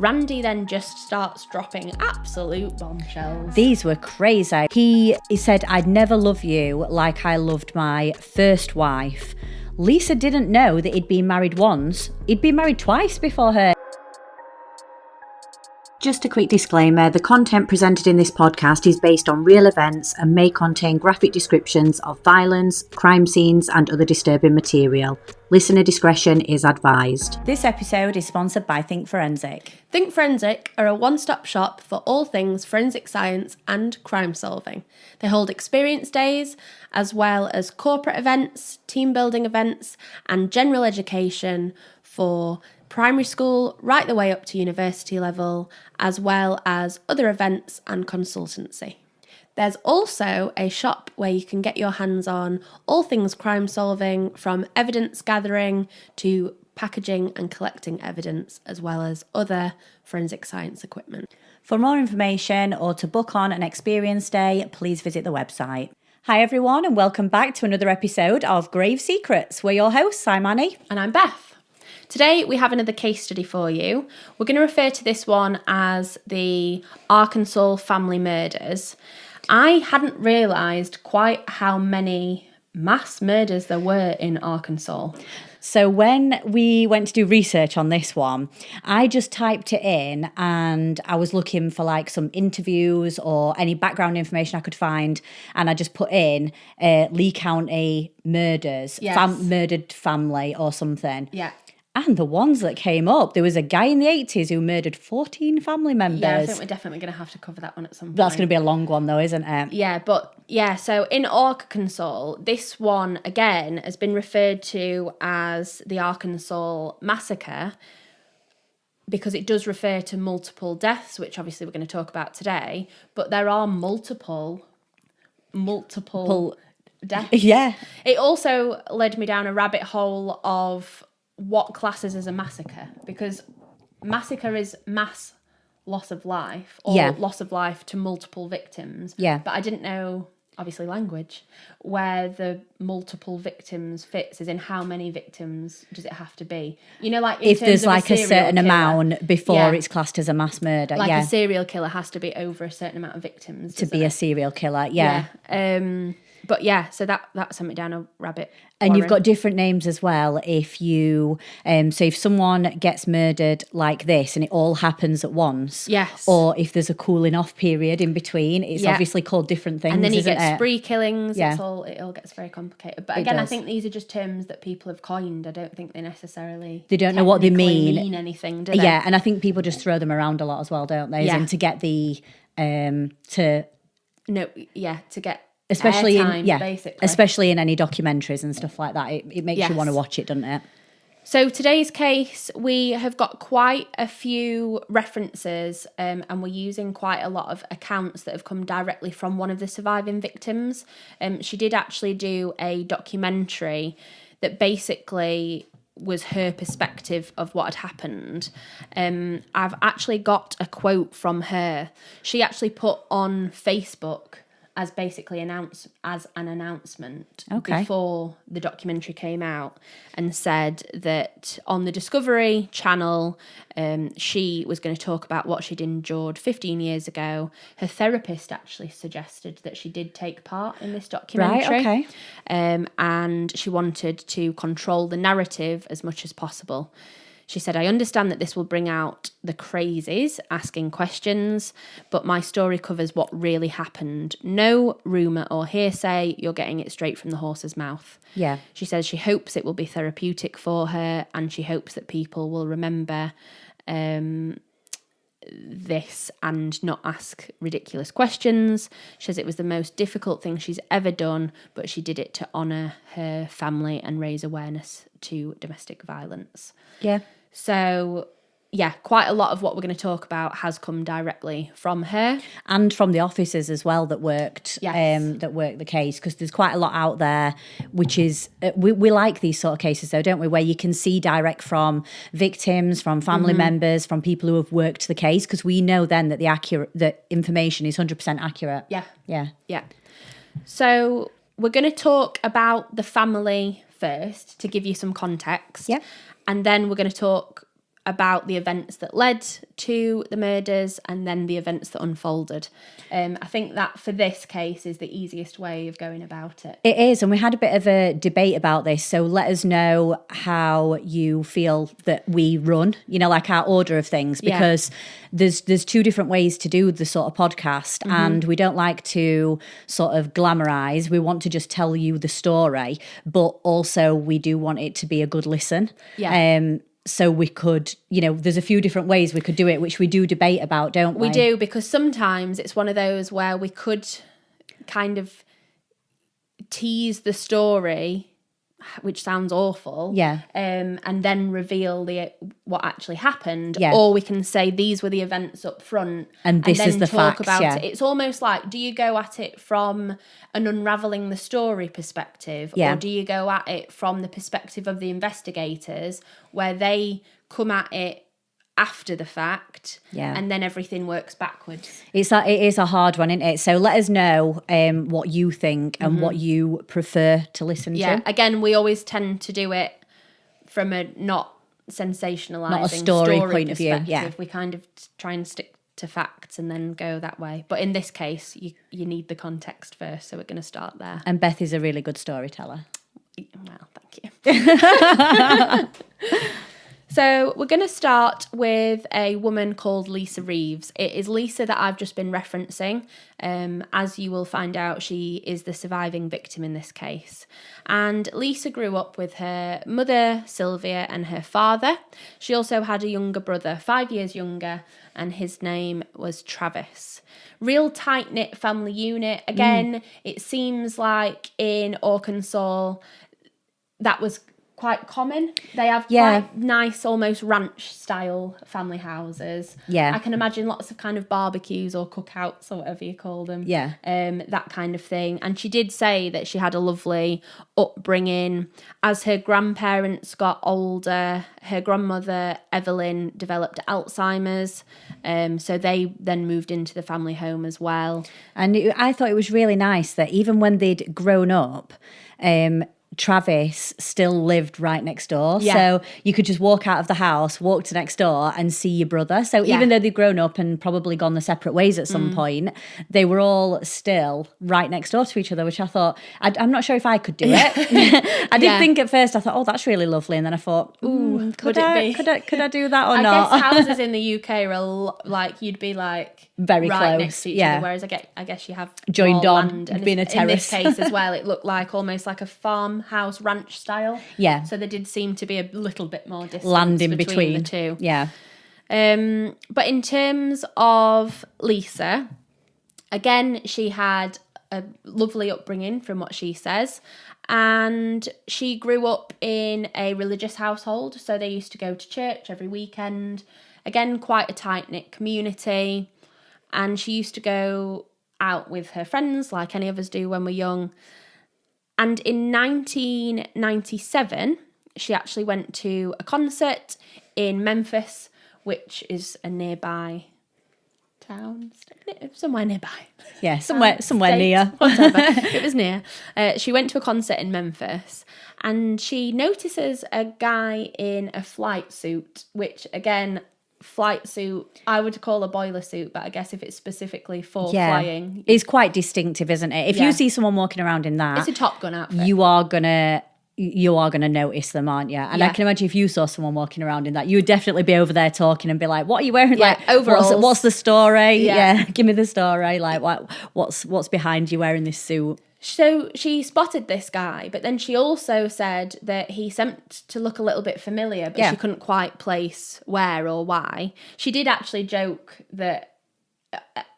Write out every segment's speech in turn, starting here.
Randy then just starts dropping absolute bombshells. These were crazy. He said, "I'd never love you like I loved my first wife." Lisa didn't know that he'd been married once. He'd been married twice before her. Just a quick disclaimer, the content presented in this podcast is based on real events and may contain graphic descriptions of violence, crime scenes and other disturbing material. Listener discretion is advised. This episode is sponsored by Think Forensic. Think Forensic are a one-stop shop for all things forensic science and crime solving. They hold experience days, as well as corporate events, team building events, and general education for primary school right the way up to university level, as well as other events and consultancy. There's also a shop where you can get your hands on all things crime solving, from evidence gathering to packaging and collecting evidence, as well as other forensic science equipment. For more information or to book on an experience day, please visit the website. Hi everyone and welcome back to another episode of Grave Secrets. We're your hosts, I'm Annie. And I'm Beth. Today we have another case study for you. We're going to refer to this one as the Arkansas family murders. I hadn't realised quite how many mass murders there were in Arkansas. So when we went to do research on this one, I just typed it in and I was looking for like some interviews or any background information I could find. And I just put in Lee County murders, Yes. murdered family or something. Yeah. And the ones that came up, there was a guy in the 80s who murdered 14 family members. Yeah, I think we're definitely going to have to cover that one at some point. That's going to be a long one though, isn't it? Yeah, so in Arkansas, this one, again, has been referred to as the Arkansas Massacre because it does refer to multiple deaths, which obviously we're going to talk about today, but there are multiple deaths. Yeah. It also led me down a rabbit hole of what classes as a massacre, because massacre is mass loss of life or loss of life to multiple victims. Yeah. But I didn't know, obviously language, where the multiple victims fits, as in how many victims does it have to be? You know, like if there's like a certain amount before it's classed as a mass murder. Like a serial killer has to be over a certain amount of victims. To be a serial killer, yeah. But yeah, so that sent me down a rabbit. And you've got different names as well. If you, so if someone gets murdered like this and it all happens at once, yes, or if there's a cooling off period in between, it's obviously called different things. And then you isn't get it? spree killings. Yeah. It all gets very complicated. But again, I think these are just terms that people have coined. I don't think they necessarily don't know what they mean anything, do they? Yeah, and I think people just throw them around a lot as well, don't they? And to get the to get. Especially basically. Especially in any documentaries and stuff like that. It makes you want to watch it, doesn't it? So today's case, we have got quite a few references and we're using quite a lot of accounts that have come directly from one of the surviving victims. She did actually do a documentary that basically was her perspective of what had happened. I've actually got a quote from her. She actually put on Facebook as basically an announcement before the documentary came out, and said that on the Discovery Channel, she was going to talk about what she'd endured 15 years ago. Her therapist actually suggested that she did take part in this documentary. Right, okay. And she wanted to control the narrative as much as possible. She said, "I understand that this will bring out the crazies asking questions, but my story covers what really happened. No rumour or hearsay, you're getting it straight from the horse's mouth." Yeah. She says she hopes it will be therapeutic for her, and she hopes that people will remember this and not ask ridiculous questions. She says it was the most difficult thing she's ever done, but she did it to honour her family and raise awareness to domestic violence. Yeah. So, yeah, quite a lot of what we're going to talk about has come directly from her. And from the officers as well that worked the case, because there's quite a lot out there, which is, we like these sort of cases though, don't we, where you can see direct from victims, from family members, from people who have worked the case, because we know then that the information is 100% accurate. Yeah. So we're going to talk about the family first to give you some context. Yeah. And then we're going to talk about the events that led to the murders and then the events that unfolded. I think that for this case is the easiest way of going about it. It is, and we had a bit of a debate about this, so let us know how you feel that we run, like our order of things, because there's two different ways to do the sort of podcast, and we don't like to sort of glamorize. We want to just tell you the story, but also we do want it to be a good listen. So we could, there's a few different ways we could do it, which we do debate about, don't we? We do, because sometimes it's one of those where we could kind of tease the story, which sounds awful, and then reveal what actually happened, or we can say these were the events up front, and this then is the talk facts, about it. It's almost like, do you go at it from an unraveling the story perspective, or do you go at it from the perspective of the investigators, where they come at it after the fact, and then everything works backwards? It is a hard one, isn't it? So let us know what you think and what you prefer to listen to. Again, we always tend to do it from a not sensationalizing, not a story point of view. We kind of try and stick to facts and then go that way. But in this case, you need the context first, so we're going to start there. And Beth is a really good storyteller. Well, thank you. So we're going to start with a woman called Lisa Reeves. It is Lisa that I've just been referencing. As you will find out, she is the surviving victim in this case. And Lisa grew up with her mother, Sylvia, and her father. She also had a younger brother, 5 years younger, and his name was Travis. Real tight-knit family unit. Again, it seems like in Arkansas that was quite common. They have quite nice, almost ranch-style family houses. I can imagine lots of kind of barbecues or cookouts or whatever you call them. That kind of thing. And she did say that she had a lovely upbringing. As her grandparents got older, her grandmother, Evelyn, developed Alzheimer's. So they then moved into the family home as well. And I thought it was really nice that even when they'd grown up, Travis still lived right next door. So you could just walk out of the house, walk to next door and see your brother. So even though they'd grown up and probably gone their separate ways at some point, they were all still right next door to each other, which I thought, I'm not sure if I could do it. I did think at first, I thought, oh, that's really lovely. And then I thought, ooh, could I do that or not? I guess houses in the UK are like, you'd be like very right close next to each other, whereas I guess you have joined more on, land. And being a terrace. In this case as well, it looked like almost like a farmhouse ranch style. So there did seem to be a little bit more distance land in between the two. But in terms of Lisa, again, she had a lovely upbringing from what she says. And she grew up in a religious household. So they used to go to church every weekend. Again, quite a tight-knit community. And she used to go out with her friends like any of us do when we're young. And in 1997, she actually went to a concert in Memphis, which is a nearby town, somewhere nearby. Yeah, somewhere near. Whatever. It was near. She went to a concert in Memphis, and she notices a guy in a flight suit, which again, flight suit, I would call a boiler suit, but I guess if it's specifically for flying, it's quite distinctive, isn't it? If you see someone walking around in that, it's a Top Gun outfit. You are gonna notice them, aren't you? And I can imagine if you saw someone walking around in that, you would definitely be over there talking and be like, "What are you wearing? Like overalls? What's the story? Yeah, give me the story. Like what's behind you wearing this suit?" So she spotted this guy, but then she also said that he seemed to look a little bit familiar, but she couldn't quite place where or why. She did actually joke that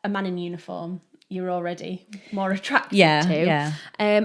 a man in uniform you're already more attracted to.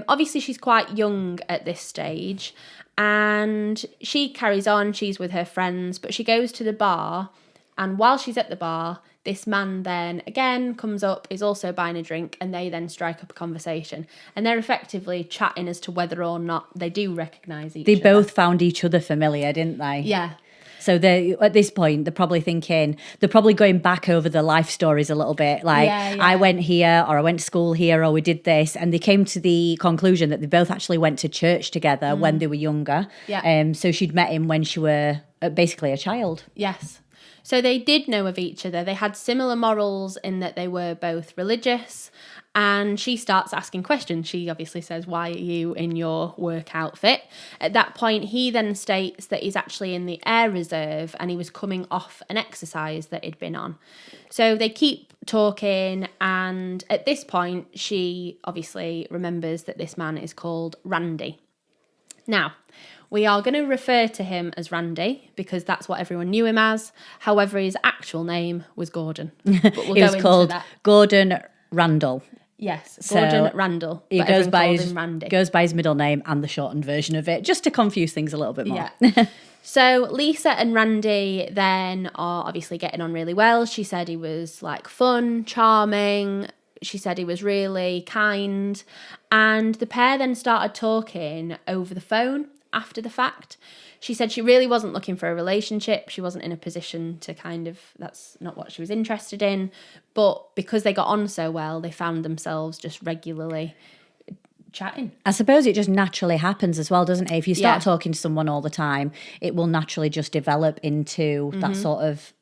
Obviously, she's quite young at this stage, and she carries on. She's with her friends, but she goes to the bar, and while she's at the bar, this man then again comes up, is also buying a drink, and they then strike up a conversation. And they're effectively chatting as to whether or not they do recognise each other. They both found each other familiar, didn't they? Yeah. So they at this point, they're probably going back over the life stories a little bit. Like, I went here, or I went to school here, or we did this. And they came to the conclusion that they both actually went to church together when they were younger. Yeah. So she'd met him when she were basically a child. Yes. So they did know of each other. They had similar morals in that they were both religious. And she starts asking questions. She obviously says, "Why are you in your work outfit?" At that point, he then states that he's actually in the air reserve and he was coming off an exercise that he'd been on. So they keep talking, and at this point, she obviously remembers that this man is called Randy. Now, we are going to refer to him as Randy because that's what everyone knew him as. However, his actual name was Gordon. But we'll He was called Gordon Randall. Yes, Gordon Randall. He goes by his middle name and the shortened version of it, just to confuse things a little bit more. Yeah. So Lisa and Randy then are obviously getting on really well. She said he was like fun, charming. She said he was really kind. And the pair then started talking over the phone after the fact. She said she really wasn't looking for a relationship. She wasn't in a position to that's not what she was interested in. But because they got on so well, they found themselves just regularly chatting. I suppose it just naturally happens as well, doesn't it? If you start talking to someone all the time, it will naturally just develop into that sort of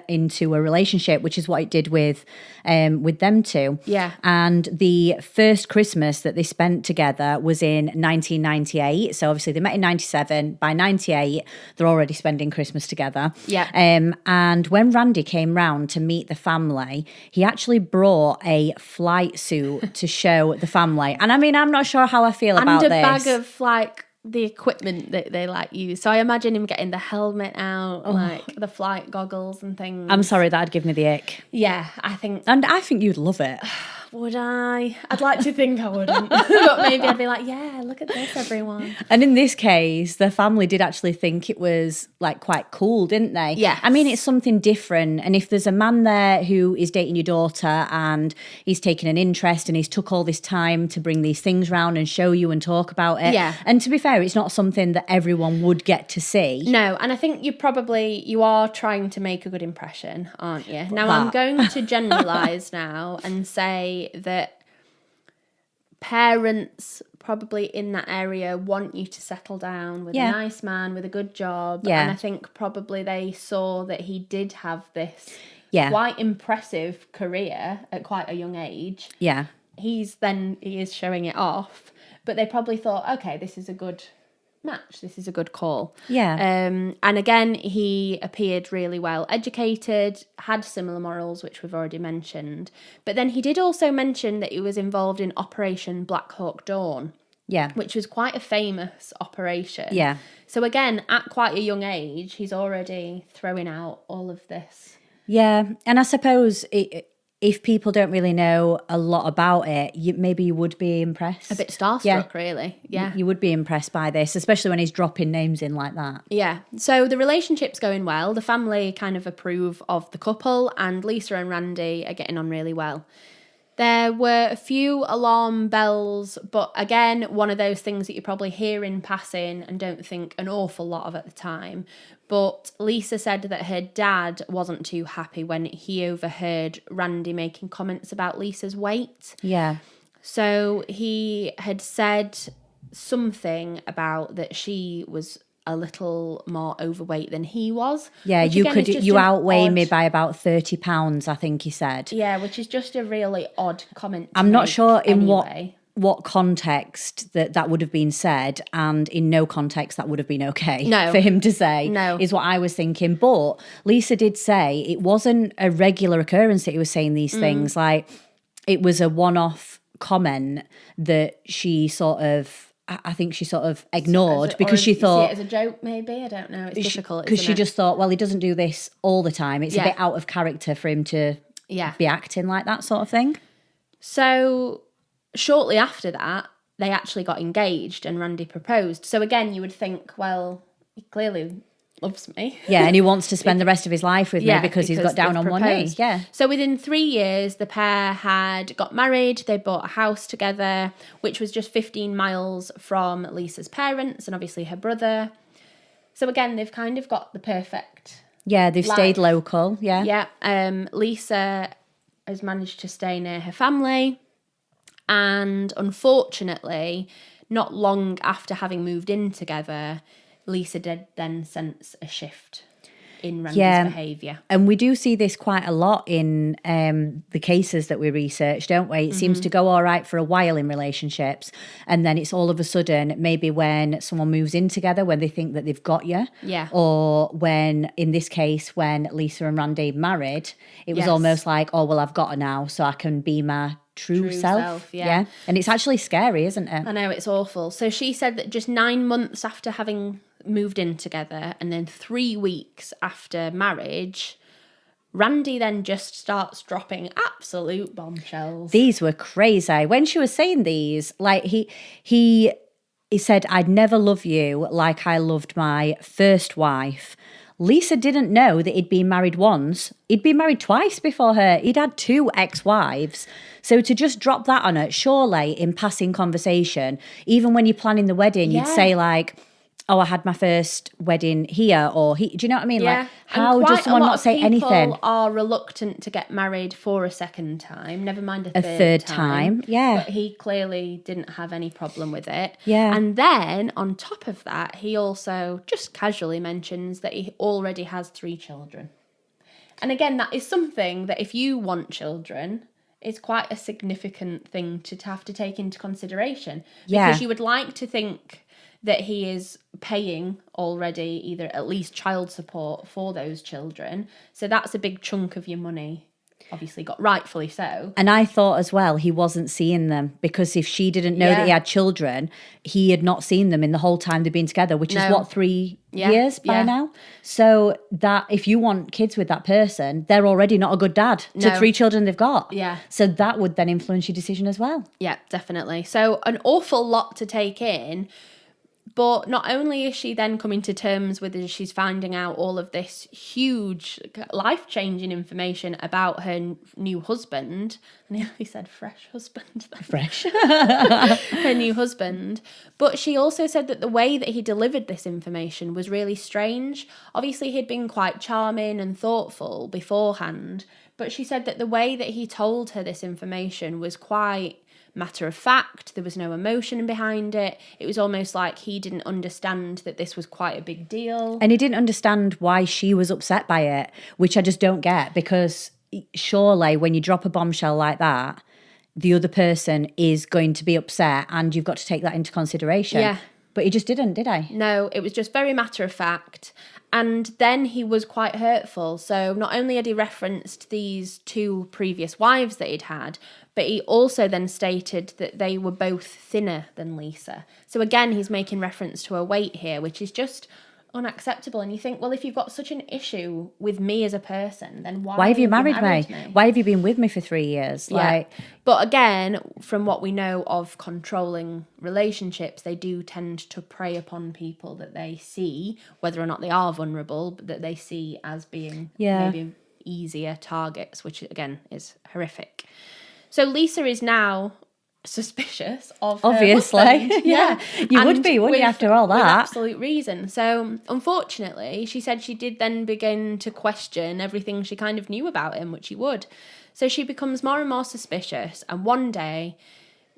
into a relationship, which is what it did with them two. Yeah. And the first Christmas that they spent together was in 1998. So obviously they met in 97. By 98, they're already spending Christmas together. Yeah. And when Randy came round to meet the family, he actually brought a flight suit to show the family. And I mean, I'm not sure how I feel about this. And a bag of like the equipment that they like use. So I imagine him getting the helmet out, like the flight goggles and things. I'm sorry, that'd give me the ick. Yeah, I think. And I think you'd love it. Would I? I'd like to think I wouldn't. But maybe I'd be like, yeah, look at this, everyone. And in this case, the family did actually think it was like quite cool, didn't they? Yeah. I mean, it's something different. And if there's a man there who is dating your daughter and he's taken an interest and he's took all this time to bring these things round and show you and talk about it. Yeah. And to be fair, it's not something that everyone would get to see. No, and I think you are trying to make a good impression, aren't you? Now, I'm going to generalise now and say that parents probably in that area want you to settle down with a nice man with a good job. Yeah. And I think probably they saw that he did have this Yeah. quite impressive career at quite a young age. Yeah. He is showing it off, but they probably thought, okay, this is a good match. This is a good call. Yeah. And again, he appeared really well educated, had similar morals, which we've already mentioned. But then he did also mention that he was involved in Operation Black Hawk Dawn. Yeah. Which was quite a famous operation. Yeah. So again, at quite a young age, he's already throwing out all of this. Yeah. And I suppose if people don't really know a lot about it, maybe you would be impressed. A bit starstruck, really. Yeah. You would be impressed by this, especially when he's dropping names in like that. Yeah. So the relationship's going well. The family kind of approve of the couple, and Lisa and Randy are getting on really well. There were a few alarm bells, but again, one of those things that you probably hear in passing and don't think an awful lot of at the time. But Lisa said that her dad wasn't too happy when he overheard Randy making comments about Lisa's weight. Yeah. So he had said something about that she was a little more overweight than he was. Yeah, you outweigh me by about 30 pounds, I think he said. Yeah, which is just a really odd comment. I'm not sure in anyway. what context that would have been said, and in no context that would have been okay for him to say, is what I was thinking. But Lisa did say it wasn't a regular occurrence that he was saying these things. Like, it was a one-off comment that she sort of, I think she sort of ignored because she thought... See it as a joke, maybe? I don't know. It's difficult, because she just thought, well, he doesn't do this all the time. It's a bit out of character for him to be acting like that sort of thing. So shortly after that, they actually got engaged and Randy proposed. So again, you would think, well, he clearly loves me. Yeah, and he wants to spend the rest of his life with me because he's got down on one knee. Yeah. So within 3 years, the pair had got married. They bought a house together, which was just 15 miles from Lisa's parents and obviously her brother. So again, they've kind of got the perfect Yeah, they've life. stayed local. Yeah. Yeah. Lisa has managed to stay near her family. And unfortunately, not long after having moved in together, Lisa did then sense a shift in Randy's behaviour. And we do see this quite a lot in the cases that we research, don't we? It seems to go all right for a while in relationships, and then it's all of a sudden, maybe when someone moves in together, when they think that they've got you, or when, in this case, when Lisa and Randy married, it was almost like, oh, well, I've got her now, so I can be my true self. Yeah. And it's actually scary, isn't it? I know, it's awful. So she said that just 9 months after having moved in together, and then 3 weeks after marriage, Randy then just starts dropping absolute bombshells. These were crazy. When she was saying these, like he said, I'd never love you like I loved my first wife. Lisa didn't know that he'd been married once. He'd been married twice before her. He'd had 2 ex-wives. So to just drop that on her, surely in passing conversation, even when you're planning the wedding, you'd say like, oh, I had my first wedding here, or do you know what I mean? Yeah. Like, how does someone not say anything? People are reluctant to get married for a second time, never mind a third time. Yeah. But he clearly didn't have any problem with it. Yeah. And then on top of that, he also just casually mentions that he already has 3 children. And again, that is something that if you want children, is quite a significant thing to have to take into consideration. Because you would like to think that he is paying already either at least child support for those children. So that's a big chunk of your money, obviously got rightfully so. And I thought as well he wasn't seeing them, because if she didn't know that he had children, he had not seen them in the whole time they've been together, which is what, 3 years by now? So that if you want kids with that person, they're already not a good dad to 3 children they've got. Yeah. So that would then influence your decision as well. Yeah, definitely. So an awful lot to take in. But not only is she then coming to terms with it, she's finding out all of this huge, life-changing information about her new husband. I nearly said fresh husband. Fresh. Her new husband. But she also said that the way that he delivered this information was really strange. Obviously, he'd been quite charming and thoughtful beforehand. But she said that the way that he told her this information was quite matter of fact. There was no emotion behind it. It was almost like he didn't understand that this was quite a big deal. And he didn't understand why she was upset by it, which I just don't get, because surely when you drop a bombshell like that, the other person is going to be upset, and you've got to take that into consideration. Yeah. But he just didn't, did he? No, it was just very matter of fact. And then he was quite hurtful. So not only had he referenced these 2 previous wives that he'd had, but he also then stated that they were both thinner than Lisa. So again, he's making reference to her weight here, which is just unacceptable. And you think, well, if you've got such an issue with me as a person, then why have you married me? Why have you been with me for 3 years? But again, from what we know of controlling relationships, they do tend to prey upon people that they see, whether or not they are vulnerable, but that they see as being maybe easier targets, which again is horrific. So Lisa is now suspicious of her husband. Yeah. You would be, wouldn't you, after all that? With absolute reason. So unfortunately, she said she did then begin to question everything she kind of knew about him, which she would. So she becomes more and more suspicious, and one day,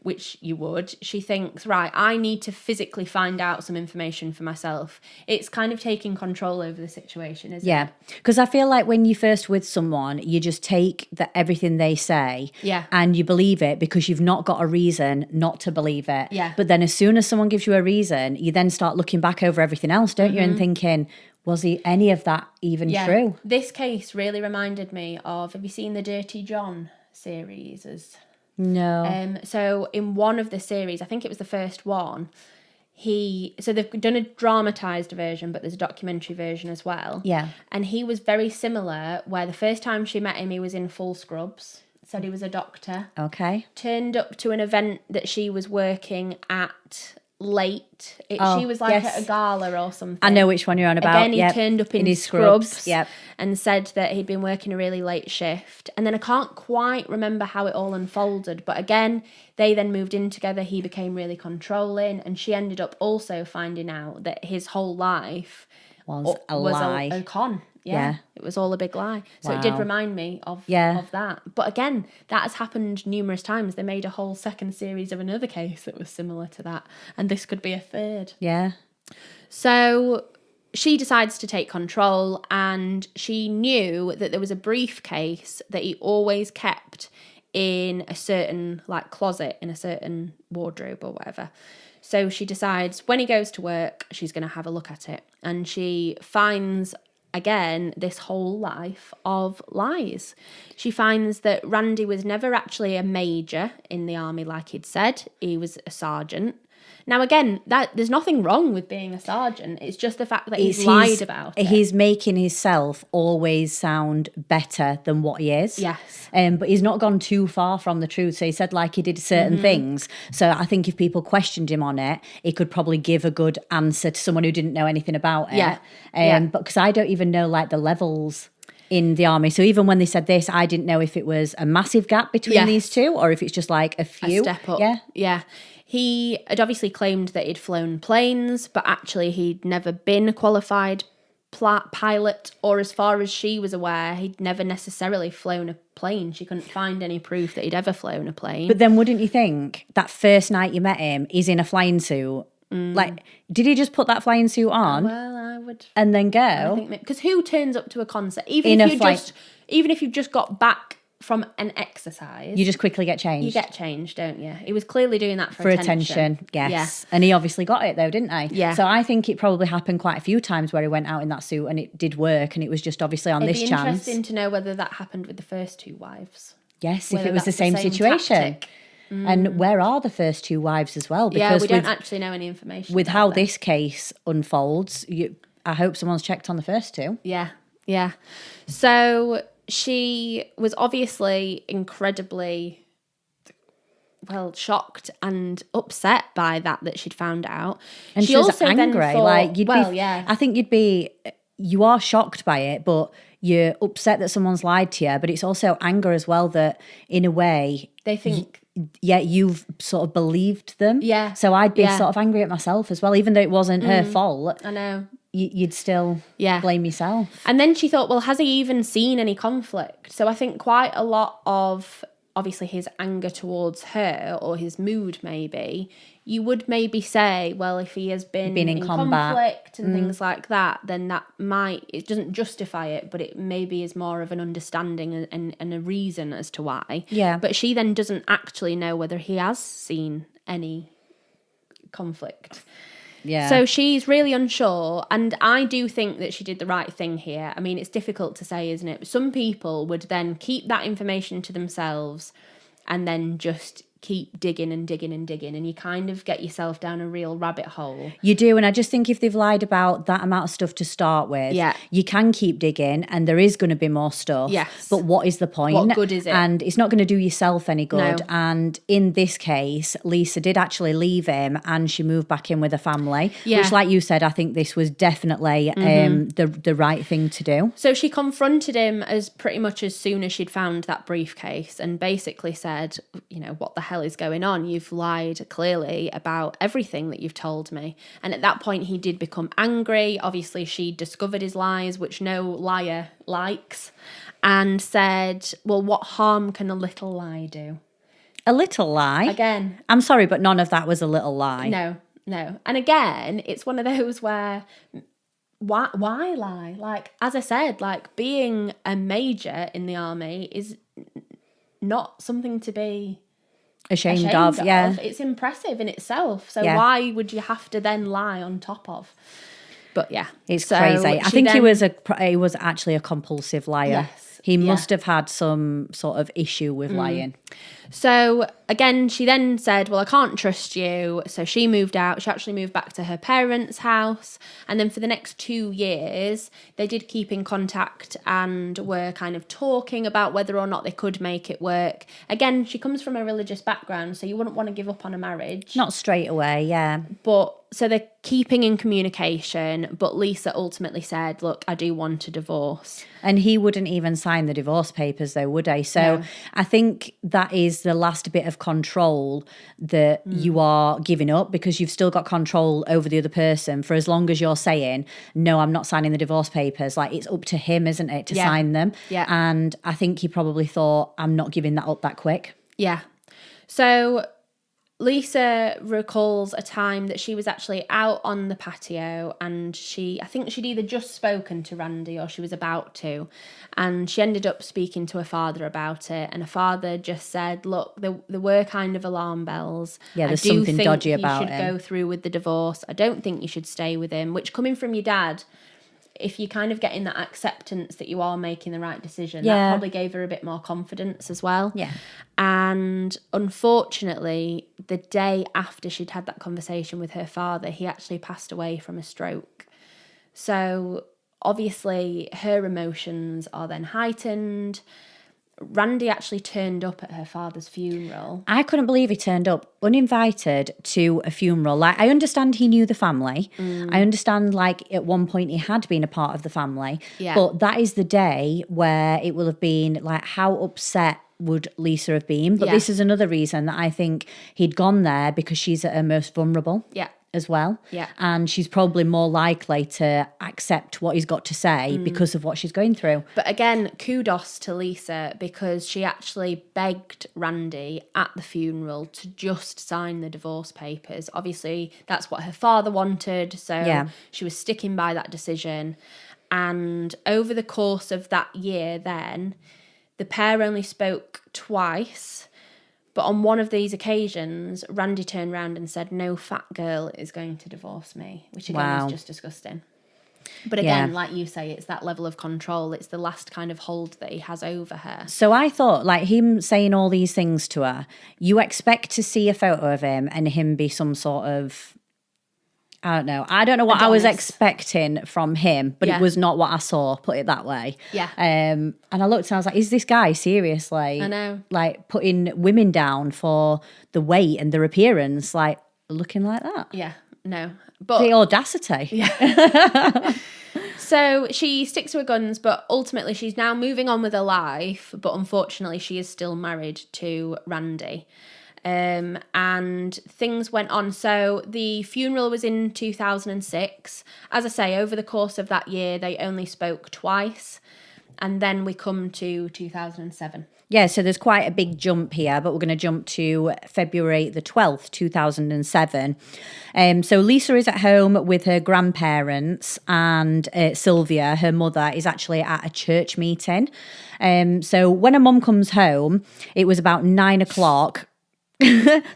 which you would, she thinks, right, I need to physically find out some information for myself. It's kind of taking control over the situation, isn't it? Yeah, because I feel like when you're first with someone, you just take everything they say and you believe it because you've not got a reason not to believe it. Yeah. But then as soon as someone gives you a reason, you then start looking back over everything else, don't you, and thinking, was any of that even true? This case really reminded me of, have you seen the Dirty John series? No. So in one of the series, I think it was the first one, so they've done a dramatised version, but there's a documentary version as well. Yeah. And he was very similar, where the first time she met him, he was in full scrubs, said he was a doctor. Okay. Turned up to an event that she was working at late. She was like at a gala or something. I know which one you're on about. Again, he turned up in his scrubs. Yep. And said that he'd been working a really late shift. And then I can't quite remember how it all unfolded. But again, they then moved in together. He became really controlling. And she ended up also finding out that his whole life was a lie. A con. Yeah. It was all a big lie. So it did remind me of that. But again, that has happened numerous times. They made a whole second series of another case that was similar to that. And this could be a third. Yeah. So she decides to take control, and she knew that there was a briefcase that he always kept in a certain closet, in a certain wardrobe or whatever. So she decides when he goes to work, she's going to have a look at it. And she finds, again, this whole life of lies. She finds that Randy was never actually a major in the army like he'd said. He was a sergeant. Now, again, there's nothing wrong with being a sergeant. It's just the fact that he's lied about it. He's making himself always sound better than what he is. Yes. But he's not gone too far from the truth. So he said he did certain things. So I think if people questioned him on it, he could probably give a good answer to someone who didn't know anything about it. Yeah. But because I don't even know the levels in the army. So even when they said this, I didn't know if it was a massive gap between these two or if it's just a few. A step up. Yeah. Yeah. He had obviously claimed that he'd flown planes, but actually he'd never been a qualified pilot, or as far as she was aware, he'd never necessarily flown a plane. She couldn't find any proof that he'd ever flown a plane. But then wouldn't you think that first night you met him, he's in a flying suit? Did he just put that flying suit on? Well, I would. And then go? Because who turns up to a concert? Even if you've just got back from an exercise, you just quickly get changed. You get changed, don't you? He was clearly doing that for attention. Yes. Yeah. And he obviously got it though, didn't he? Yeah. So I think it probably happened quite a few times where he went out in that suit and it did work, and it was just obviously on this chance. It'd be interesting to know whether that happened with the first two wives. Yes, if it was the same situation. And where are the first two wives as well? Because we don't actually know any information. With how this case unfolds, I hope someone's checked on the first two. Yeah. So she was obviously incredibly, shocked and upset by that she'd found out. And she was also angry. I think you are shocked by it, but you're upset that someone's lied to you. But it's also anger as well that, in a way, they think, you've sort of believed them. Yeah. So I'd be sort of angry at myself as well, even though it wasn't her fault. I know. You'd still blame yourself. And then she thought, well, has he even seen any conflict? So I think quite a lot of, obviously, his anger towards her, or his mood maybe, you would maybe say, well, if he has been in conflict and things like that, then it doesn't justify it, but it maybe is more of an understanding and a reason as to why. Yeah. But she then doesn't actually know whether he has seen any conflict. Yeah. So she's really unsure, and I do think that she did the right thing here. I mean, it's difficult to say, isn't it? Some people would then keep that information to themselves and then just keep digging and digging and digging, and you kind of get yourself down a real rabbit hole. You do, and I just think if they've lied about that amount of stuff to start with, you can keep digging and there is going to be more stuff. Yes. But what is the point? What good is it? And it's not going to do yourself any good. No. And in this case, Lisa did actually leave him and she moved back in with a family, Yeah. which, like you said, I think this was definitely the right thing to do. So she confronted him pretty much as soon as she'd found that briefcase and basically said, what the hell is going on? You've lied clearly about everything that you've told me. And at that point he did become angry. Obviously she discovered his lies, which no liar likes, and said, well, what harm can a little lie do? A little lie? Again, I'm sorry, but none of that was a little lie. No. And again, it's one of those where why lie? As I said, being a major in the army is not something to be ashamed of. Yeah, it's impressive in itself. So why would you have to then lie on top of? But it's crazy. I think he was actually a compulsive liar. Yes, he must have had some sort of issue with lying. So again, she then said, well, I can't trust you. So she moved out. She actually moved back to her parents' house. And then for the next 2 years, they did keep in contact and were kind of talking about whether or not they could make it work. Again, she comes from a religious background, so you wouldn't want to give up on a marriage. Not straight away, yeah. But so they're keeping in communication, but Lisa ultimately said, look, I do want a divorce. And he wouldn't even sign the divorce papers though, would he? So No. I think that is the last bit of control that you are giving up, because you've still got control over the other person for as long as you're saying, no, I'm not signing the divorce papers. Like, it's up to him, isn't it, to sign them? Yeah. And I think he probably thought, I'm not giving that up that quick. Yeah. So Lisa recalls a time that she was actually out on the patio, and I think she'd either just spoken to Randy or she was about to, and she ended up speaking to her father about it, and her father just said, look, there were kind of alarm bells. Yeah, there's something dodgy about him. You should go through with the divorce. I don't think you should stay with him, which, coming from your dad, if you kind of getting that acceptance that you are making the right decision, that probably gave her a bit more confidence as well. Yeah. And unfortunately, the day after she'd had that conversation with her father, he actually passed away from a stroke. So obviously her emotions are then heightened. Randy actually turned up at her father's funeral. I couldn't believe he turned up uninvited to a funeral. Like, I understand he knew the family. I understand, like, at one point he had been a part of the family. Yeah. But that is the day where it will have been, like, how upset would Lisa have been? But this is another reason that I think he'd gone there, because she's at her most vulnerable. Yeah. As well. Yeah. And she's probably more likely to accept what he's got to say because of what she's going through. But again, kudos to Lisa, because she actually begged Randy at the funeral to just sign the divorce papers. Obviously, that's what her father wanted, so she was sticking by that decision. And over the course of that year then, the pair only spoke twice. But on one of these occasions, Randy turned around and said, no fat girl is going to divorce me, which again is just disgusting. But again, like you say, it's that level of control. It's the last kind of hold that he has over her. So I thought, like, him saying all these things to her, you expect to see a photo of him and him be some sort of, I don't know what Adonis. I was expecting from him, but it was not what I saw, put it that way. Yeah. And I looked and I was like, is this guy seriously, I know, like, putting women down for the weight and their appearance, like, looking like that? Yeah, no. But the audacity. Yeah. So she sticks to her guns, but ultimately she's now moving on with her life, but unfortunately she is still married to Randy. And things went on. So the funeral was in 2006. As I say, over the course of that year, they only spoke twice. And then we come to 2007. Yeah, so there's quite a big jump here, but we're going to jump to February the 12th, 2007. So Lisa is at home with her grandparents, and Sylvia, her mother, is actually at a church meeting. So when her mum comes home, it was about 9 o'clock.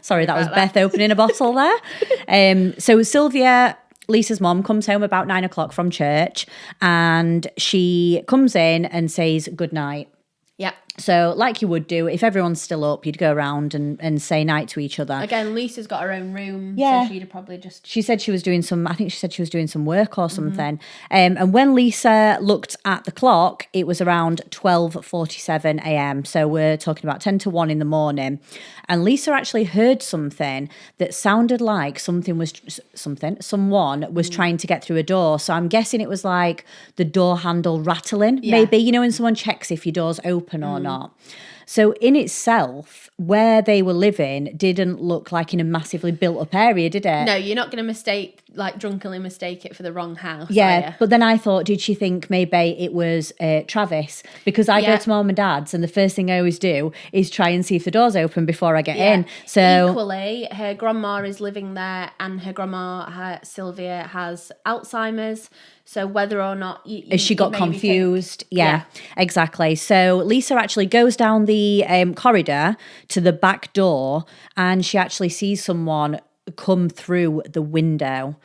Sorry, that was Beth opening a bottle there. So Sylvia, Lisa's mom, comes home about 9 o'clock from church, and she comes in and says good night. Yeah. So like you would do, if everyone's still up, you'd go around and say night to each other. Again, Lisa's got her own room, so she'd have probably just... She said she was doing some work or something. And when Lisa looked at the clock, it was around 12:47 a.m. So we're talking about 10 to 1 in the morning. And Lisa actually heard something that sounded like someone was trying to get through a door. So I'm guessing it was like the door handle rattling, maybe, you know, when someone checks if your door's open or not. So in itself, where they were living didn't look like in a massively built up area, did it? No, you're not going to drunkenly mistake it for the wrong house. Yeah, but then I thought, did she think maybe it was Travis? Because I go to mum and dad's, and the first thing I always do is try and see if the door's open before I get in. So equally, her grandma is living there, and her grandma, Sylvia, has Alzheimer's. So whether or not she got confused. Yeah, exactly. So Lisa actually goes down the corridor to the back door, and she actually sees someone come through the window.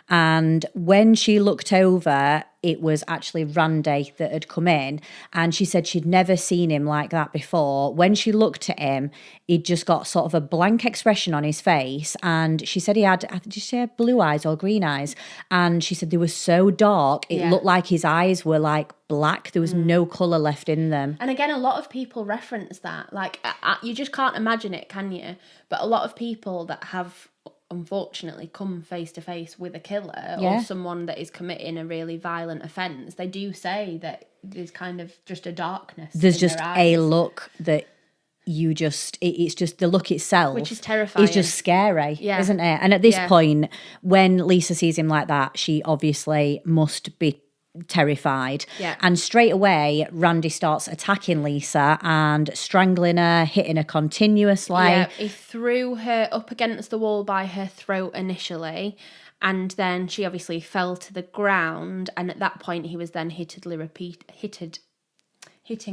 And when she looked over, it was actually Randy that had come in, and she said she'd never seen him like that before. When she looked at him, he'd just got sort of a blank expression on his face, and she said he had, did she say blue eyes or green eyes? And she said they were so dark, it looked like his eyes were like black. There was no colour left in them. And again, a lot of people reference that. Like, you just can't imagine it, can you? But a lot of people that have unfortunately come face to face with a killer Yeah. or someone that is committing a really violent offence, they do say that there's kind of just a darkness. There's in just their a eyes, look that you just, it's just the look itself. which is terrifying. Is just scary, Yeah. isn't it? And at this Yeah. point, when Lisa sees him like that, she obviously must be terrified. Yeah. And straight away, Randy starts attacking Lisa and strangling her, hitting her continuously. Yeah, he threw her up against the wall by her throat initially, and then she obviously fell to the ground, and at that point he was then hitting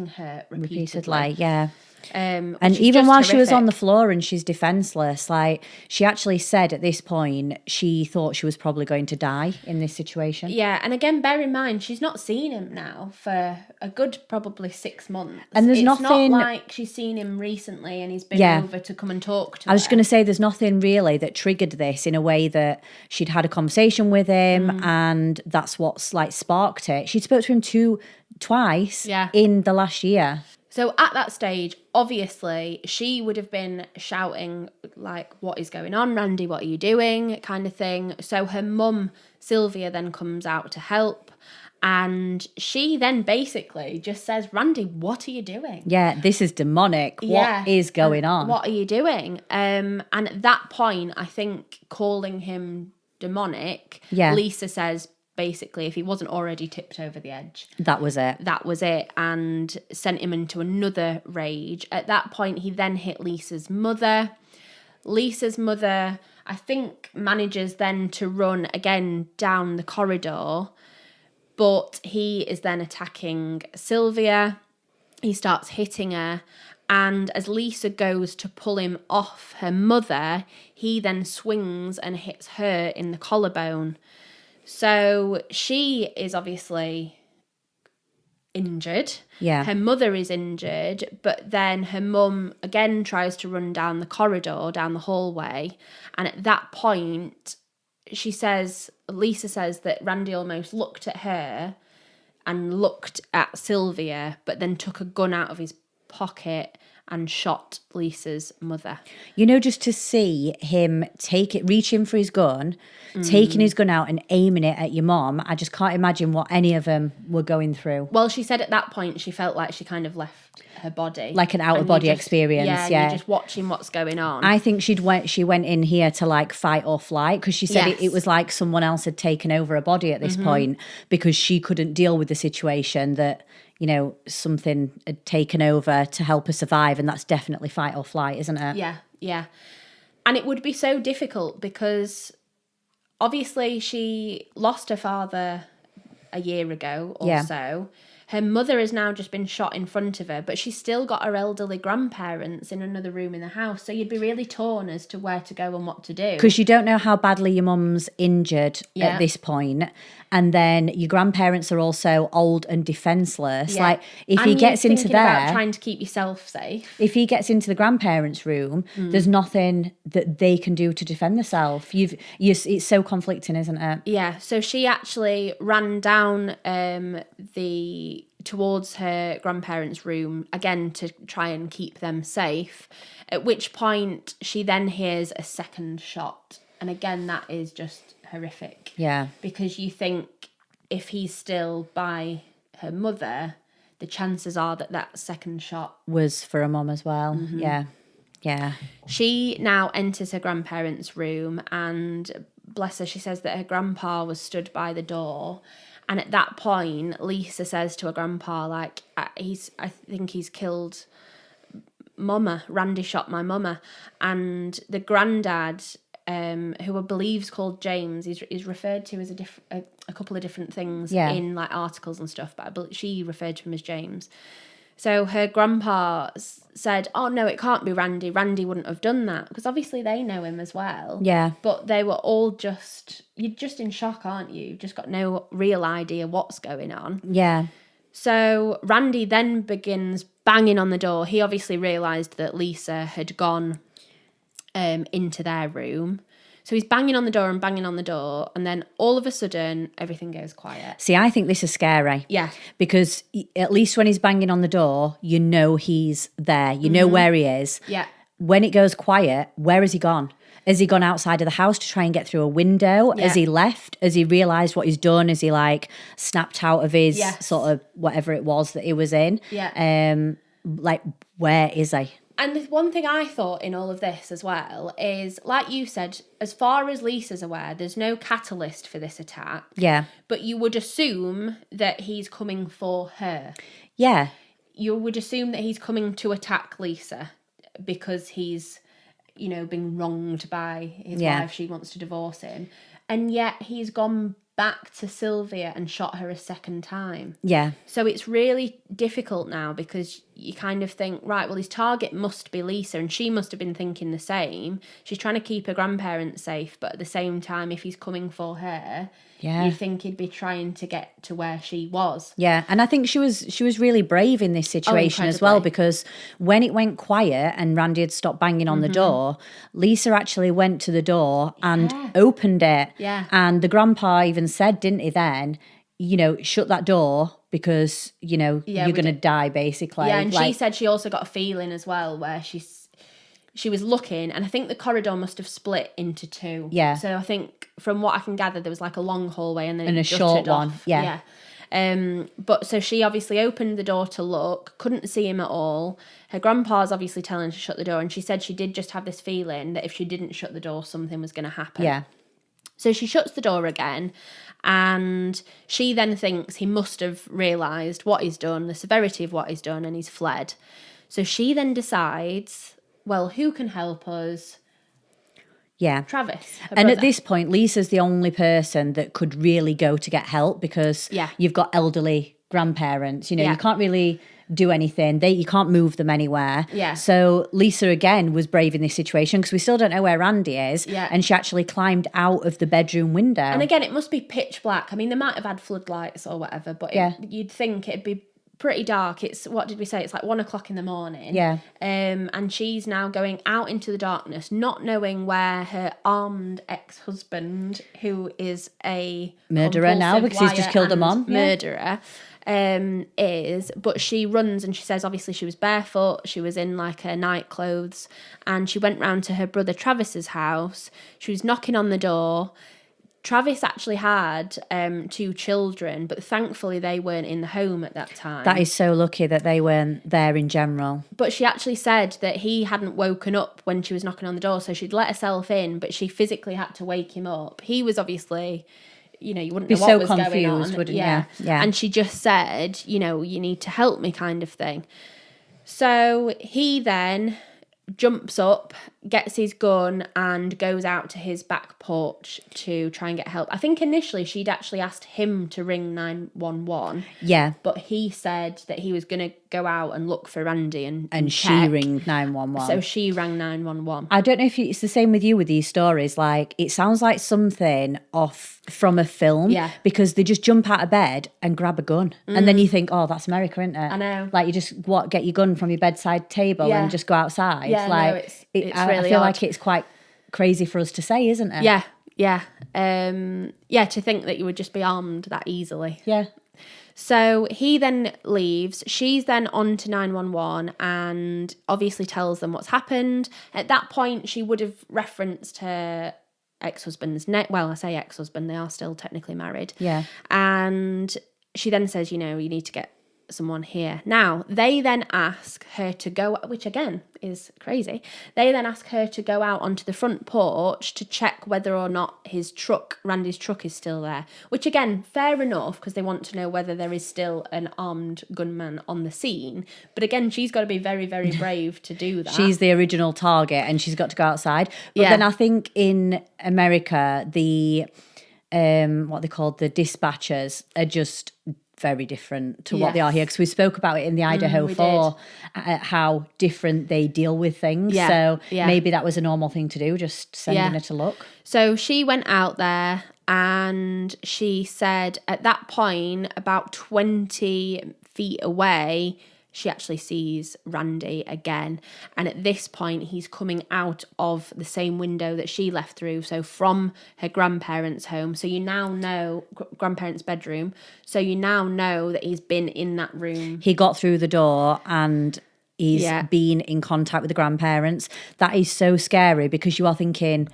her repeatedly. Yeah. And And even while she was on the floor and she's defenseless, like, she actually said at this point she thought she was probably going to die in this situation. Yeah, and again, bear in mind, she's not seen him now for a good probably 6 months. And there's it's nothing... not like she's seen him recently and he's been over to come and talk to her. I was going to say, there's nothing really that triggered this in a way that she'd had a conversation with him and that's what's like sparked it. She'd spoke to him twice in the last year. So at that stage, obviously, she would have been shouting, like, what is going on, Randy? What are you doing? Kind of thing. So her mum, Sylvia, then comes out to help. And she then basically just says, Randy, what are you doing? Yeah, this is demonic. What is going on? What are you doing? And at that point, I think calling him demonic, Lisa says, basically, if he wasn't already tipped over the edge. That was it. And sent him into another rage. At that point, he then hit Lisa's mother. Lisa's mother, I think, manages then to run again down the corridor, but he is then attacking Sylvia. He starts hitting her, and as Lisa goes to pull him off her mother, he then swings and hits her in the collarbone. So she is obviously injured. Yeah. Her mother is injured, but then her mum again tries to run down the corridor, down the hallway. And at that point, Lisa says that Randy almost looked at her and looked at Sylvia, but then took a gun out of his pocket and shot Lisa's mother. You know, just to see him reach in for his gun, taking his gun out and aiming it at your mom, I just can't imagine what any of them were going through. Well, she said at that point she felt like she kind of left her body. Like an out-of-body experience, yeah. You're just watching what's going on. I think she went in here to, like, fight or flight, because she said it was like someone else had taken over her body at this point, because she couldn't deal with the situation that, you know, something had taken over to help her survive, and that's definitely fight or flight, isn't it? Yeah. And it would be so difficult because obviously she lost her father a year ago or so. Her mother has now just been shot in front of her, but she's still got her elderly grandparents in another room in the house. So you'd be really torn as to where to go and what to do. Because you don't know how badly your mum's injured at this point. And then your grandparents are also old and defenseless. Like, if he gets into there, about trying to keep yourself safe. If he gets into the grandparents' room, there's nothing that they can do to defend themselves. It's so conflicting, isn't it? Yeah. So she actually ran down towards her grandparents' room again to try and keep them safe. At which point she then hears a second shot, and again that is just horrific. Yeah. Because you think if he's still by her mother, the chances are that second shot was for her mum as well. Yeah. She now enters her grandparents' room, and bless her, she says that her grandpa was stood by the door. And at that point, Lisa says to her grandpa, like, I think he's killed Mama. Randy shot my mama. And the granddad, who I believe's called James, is referred to as a couple of different things in like articles and stuff, but she referred to him as James. So her grandpa said, oh, no, it can't be Randy. Randy wouldn't have done that. Because obviously they know him as well. Yeah. But they were all you're just in shock, aren't you? You've just got no real idea what's going on. Yeah. So Randy then begins banging on the door. He obviously realised that Lisa had gone into their room. So he's banging on the door, and then all of a sudden, everything goes quiet. See, I think this is scary. Yeah. Because at least when he's banging on the door, you know he's there. You know where he is. Yeah. when it goes quiet, where has he gone? Has he gone outside of the house to try and get through a window? Yeah. Has he left? Has he realised what he's done? Has he like snapped out of his sort of whatever it was that he was in? Yeah. Like, where is he? And the one thing I thought in all of this as well is, like you said, as far as Lisa's aware, there's no catalyst for this attack. Yeah. But you would assume that he's coming for her. Yeah. You would assume that he's coming to attack Lisa because he's, you know, been wronged by his wife. She wants to divorce him. And yet he's gone back to Sylvia and shot her a second time. Yeah. So it's really difficult now because you kind of think, right, well, his target must be Lisa, and she must have been thinking the same. She's trying to keep her grandparents safe, but at the same time, if he's coming for her, you'd think he'd be trying to get to where she was. Yeah, and I think she was really brave in this situation as well, because when it went quiet and Randy had stopped banging on the door, Lisa actually went to the door and opened it. Yeah. And the grandpa even said, didn't he then, you know, shut that door because, you know, you're going to die, basically. Yeah, and she said she also got a feeling as well where she was looking, and I think the corridor must have split into two. Yeah. So I think from what I can gather, there was like a long hallway and then a short one. off. Yeah. But so she obviously opened the door to look, couldn't see him at all. Her grandpa's obviously telling her to shut the door, and she said she did just have this feeling that if she didn't shut the door, something was going to happen. Yeah. So she shuts the door again, and she then thinks he must have realised what he's done, the severity of what he's done, and he's fled. So she then decides, well, who can help us? Yeah. Travis. And at this point, Lisa's the only person that could really go to get help, because you've got elderly grandparents. You know, you can't really do anything. You can't move them anywhere. Yeah. So Lisa, again, was brave in this situation, because we still don't know where Randy is. Yeah. And she actually climbed out of the bedroom window. And again, it must be pitch black. I mean, they might have had floodlights or whatever, but you'd think it'd be pretty dark. It's, what did we say? It's like 1 o'clock in the morning. Yeah. And she's now going out into the darkness, not knowing where her armed ex-husband, who is a murderer now, because he's just killed her mom. Murderer. Is, but she runs, and she says obviously she was barefoot, she was in like her night clothes, and she went round to her brother Travis's house. She was knocking on the door. Travis actually had 2 children, but thankfully they weren't in the home at that time. That is so lucky that they weren't there in general. But she actually said that he hadn't woken up when she was knocking on the door, so she'd let herself in, but she physically had to wake him up. He was obviously, you know, you wouldn't know what was going on. Be so confused, wouldn't you? Yeah. And she just said, you know, you need to help me, kind of thing. So he then jumps up, gets his gun, and goes out to his back porch to try and get help. I think initially she'd actually asked him to ring 911. Yeah. But he said that he was going to go out and look for Randy and she check. rang 911. So she rang 911. I don't know if it's the same with you with these stories. Like, it sounds like something off from a film. Yeah. Because they just jump out of bed and grab a gun. And then you think, oh, that's America, isn't it? I know. Like, you just, get your gun from your bedside table and just go outside. Yeah, like, no, it's really I feel odd. like it's quite crazy for us to say, isn't it? Yeah, yeah. To think that you would just be armed that easily. Yeah. So he then leaves. She's then on to 911 and obviously tells them what's happened. At that point, she would have referenced her ex-husband's name. Well, I say ex-husband, they are still technically married. Yeah. And she then says, you know, you need to get someone here. Now, they then ask her to go, which again is crazy. They then ask her to go out onto the front porch to check whether or not his truck, Randy's truck, is still there. Which again, fair enough, because they want to know whether there is still an armed gunman on the scene. But again, she's got to be very, very brave to do that. She's the original target and she's got to go outside. But then I think in America, the what they called the dispatchers are just very different to what they are here, because we spoke about it in the Idaho 4 how different they deal with things. So maybe that was a normal thing to do, just sending her to look. So she went out there and she said at that point, about 20 feet away, she actually sees Randy again. And at this point, he's coming out of the same window that she left through. So from her grandparents' home. So you now know, grandparents' bedroom. So you now know that he's been in that room. He got through the door and is being in contact with the grandparents. That is so scary because you are thinking,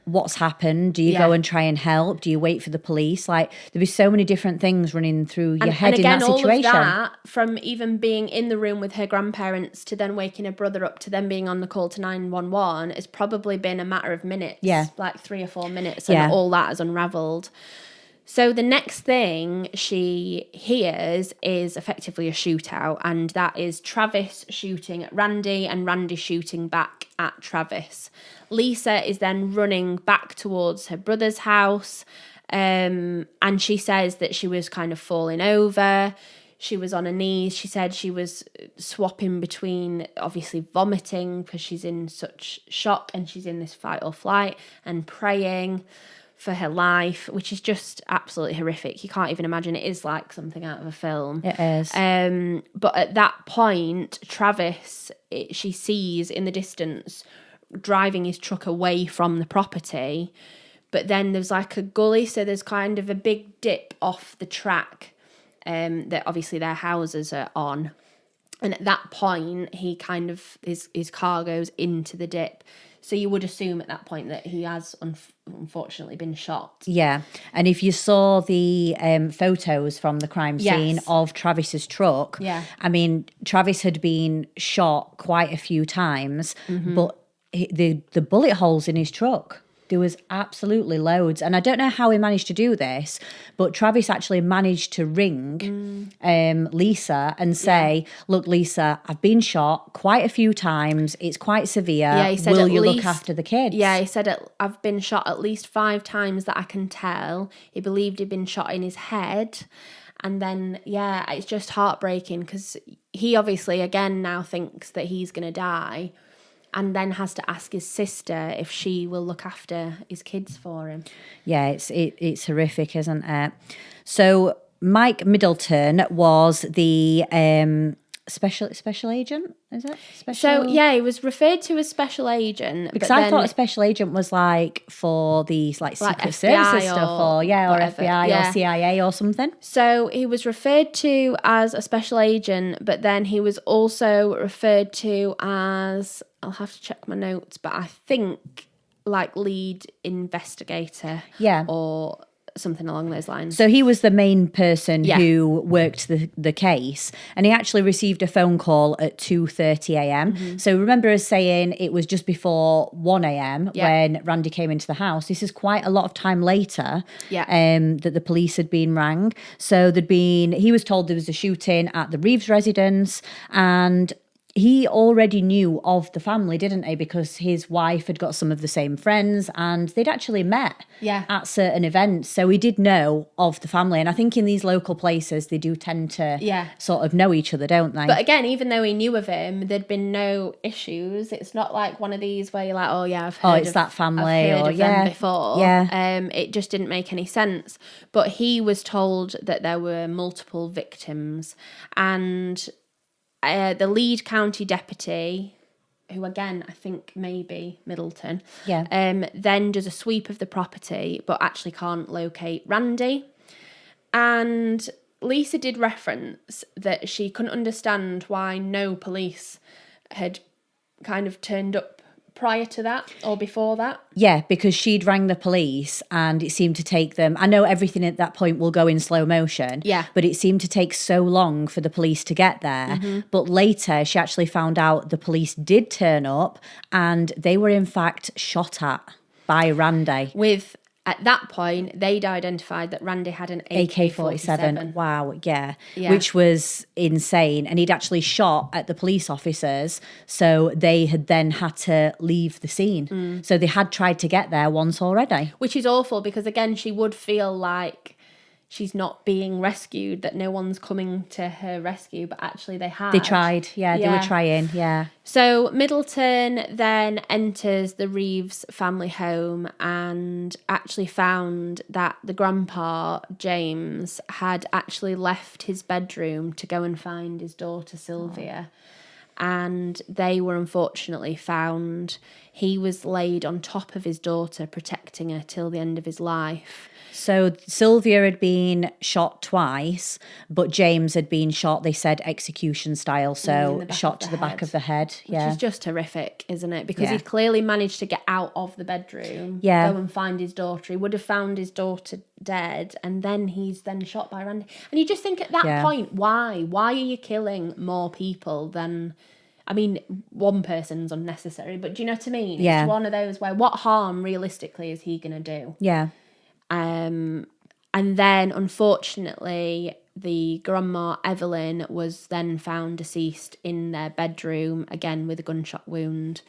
what's happened? Do you go and try and help? Do you wait for the police? Like, there'd be so many different things running through your head in that situation. All of that, from even being in the room with her grandparents to then waking her brother up to then being on the call to 911, has probably been a matter of minutes. Yeah. Like 3 or 4 minutes, and all that has unravelled. So the next thing she hears is effectively a shootout, and that is Travis shooting at Randy and Randy shooting back at Travis. Lisa is then running back towards her brother's house, and she says that she was kind of falling over. She was on her knees. She said she was swapping between obviously vomiting because she's in such shock and she's in this fight or flight, and praying for her life, which is just absolutely horrific. You can't even imagine. It is like something out of a film. It is. But at that point, Travis, she sees in the distance driving his truck away from the property, but then there's like a gully, so there's kind of a big dip off the track that obviously their houses are on. And at that point, he kind of, his car goes into the dip. So you would assume at that point that he has unfortunately been shot. Yeah. And if you saw the photos from the crime scene of Travis's truck, I mean, Travis had been shot quite a few times, but the bullet holes in his truck, there was absolutely loads. And I don't know how he managed to do this, but Travis actually managed to ring Lisa and say, look, Lisa, I've been shot quite a few times. It's quite severe. Yeah, he said, will you look after the kids? Yeah, he said, I've been shot at least 5 times that I can tell. He believed he'd been shot in his head. And then, it's just heartbreaking because he obviously, again, now thinks that he's going to die, and then has to ask his sister if she will look after his kids for him. Yeah, it's horrific, isn't it? So Mike Middleton was the special agent, is it? He was referred to as special agent. Because I thought a special agent was like for these like Secret Services stuff or FBI or CIA or something. So he was referred to as a special agent, but then he was also referred to as, I'll have to check my notes, but I think like lead investigator. Yeah. Or something along those lines. So he was the main person who worked the case, and he actually received a phone call at 2:30 a.m. So remember us saying it was just before 1 a.m. when Randy came into the house. This is quite a lot of time later that the police had been rang. So he was told there was a shooting at the Reeves residence, and he already knew of the family, didn't he? Because his wife had got some of the same friends and they'd actually met at certain events. So he did know of the family. And I think in these local places, they do tend to sort of know each other, don't they? But again, even though he knew of him, there'd been no issues. It's not like one of these where you're like, oh yeah, I've heard that family I've heard of them before. Yeah. It just didn't make any sense. But he was told that there were multiple victims, and the lead county deputy, who again I think may be Middleton, then does a sweep of the property but actually can't locate Randy. And Lisa did reference that she couldn't understand why no police had kind of turned up prior to that or before that. Yeah, because she'd rang the police and it seemed to take them, I know everything at that point will go in slow motion, but it seemed to take so long for the police to get there. But later she actually found out the police did turn up and they were in fact shot at by Randy. At that point, they'd identified that Randy had an AK-47. Wow, yeah, which was insane. And he'd actually shot at the police officers, so they had then had to leave the scene. So they had tried to get there once already. Which is awful because, again, she would feel like she's not being rescued, that no one's coming to her rescue, but actually they had. They tried, they were trying, So Middleton then enters the Reeves family home and actually found that the grandpa, James, had actually left his bedroom to go and find his daughter, Sylvia. and they were unfortunately found. He was laid on top of his daughter, protecting her till the end of his life. So Sylvia had been shot twice, but James had been shot, they said, execution style, so shot to the back of the head. Which is just horrific, isn't it? Because he'd clearly managed to get out of the bedroom, go and find his daughter. He would have found his daughter dead, and then he's then shot by Randy. And you just think at that point, why? Why are you killing more people than... I mean, one person's unnecessary, but do you know what I mean? Yeah. It's one of those where what harm, realistically, is he going to do? Yeah. And then, unfortunately, the grandma, Evelyn, was then found deceased in their bedroom, again with a gunshot wound.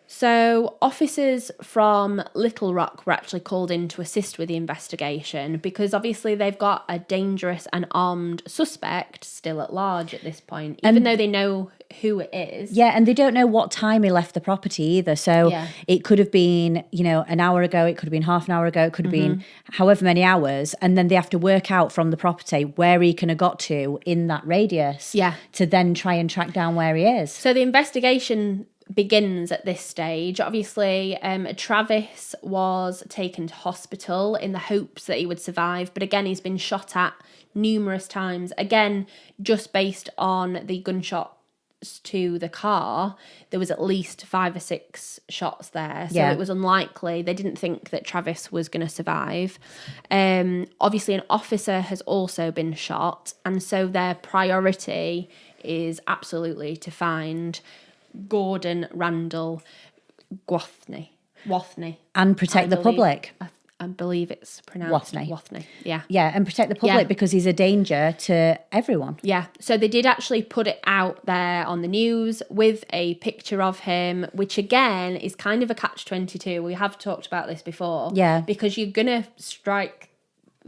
So officers from Little Rock were actually called in to assist with the investigation because obviously they've got a dangerous and armed suspect still at large at this point, even though they know who it is. Yeah, and they don't know what time he left the property either. So it could have been, an hour ago, it could have been half an hour ago, it could have been however many hours. And then they have to work out from the property where he can have got to in that radius to then try and track down where he is. So the investigation begins at this stage. Obviously, Travis was taken to hospital in the hopes that he would survive, but again, he's been shot at numerous times. Again, just based on the gunshots to the car, there was at least 5 or 6 shots there, so it was unlikely. They didn't think that Travis was going to survive. Obviously, an officer has also been shot, and so their priority is absolutely to find Gordon Randall Wathney. And protect the public. I believe it's pronounced Wathney. Yeah. Yeah, and protect the public because he's a danger to everyone. Yeah, so they did actually put it out there on the news with a picture of him, which again is kind of a catch-22. We have talked about this before. Yeah. Because you're going to strike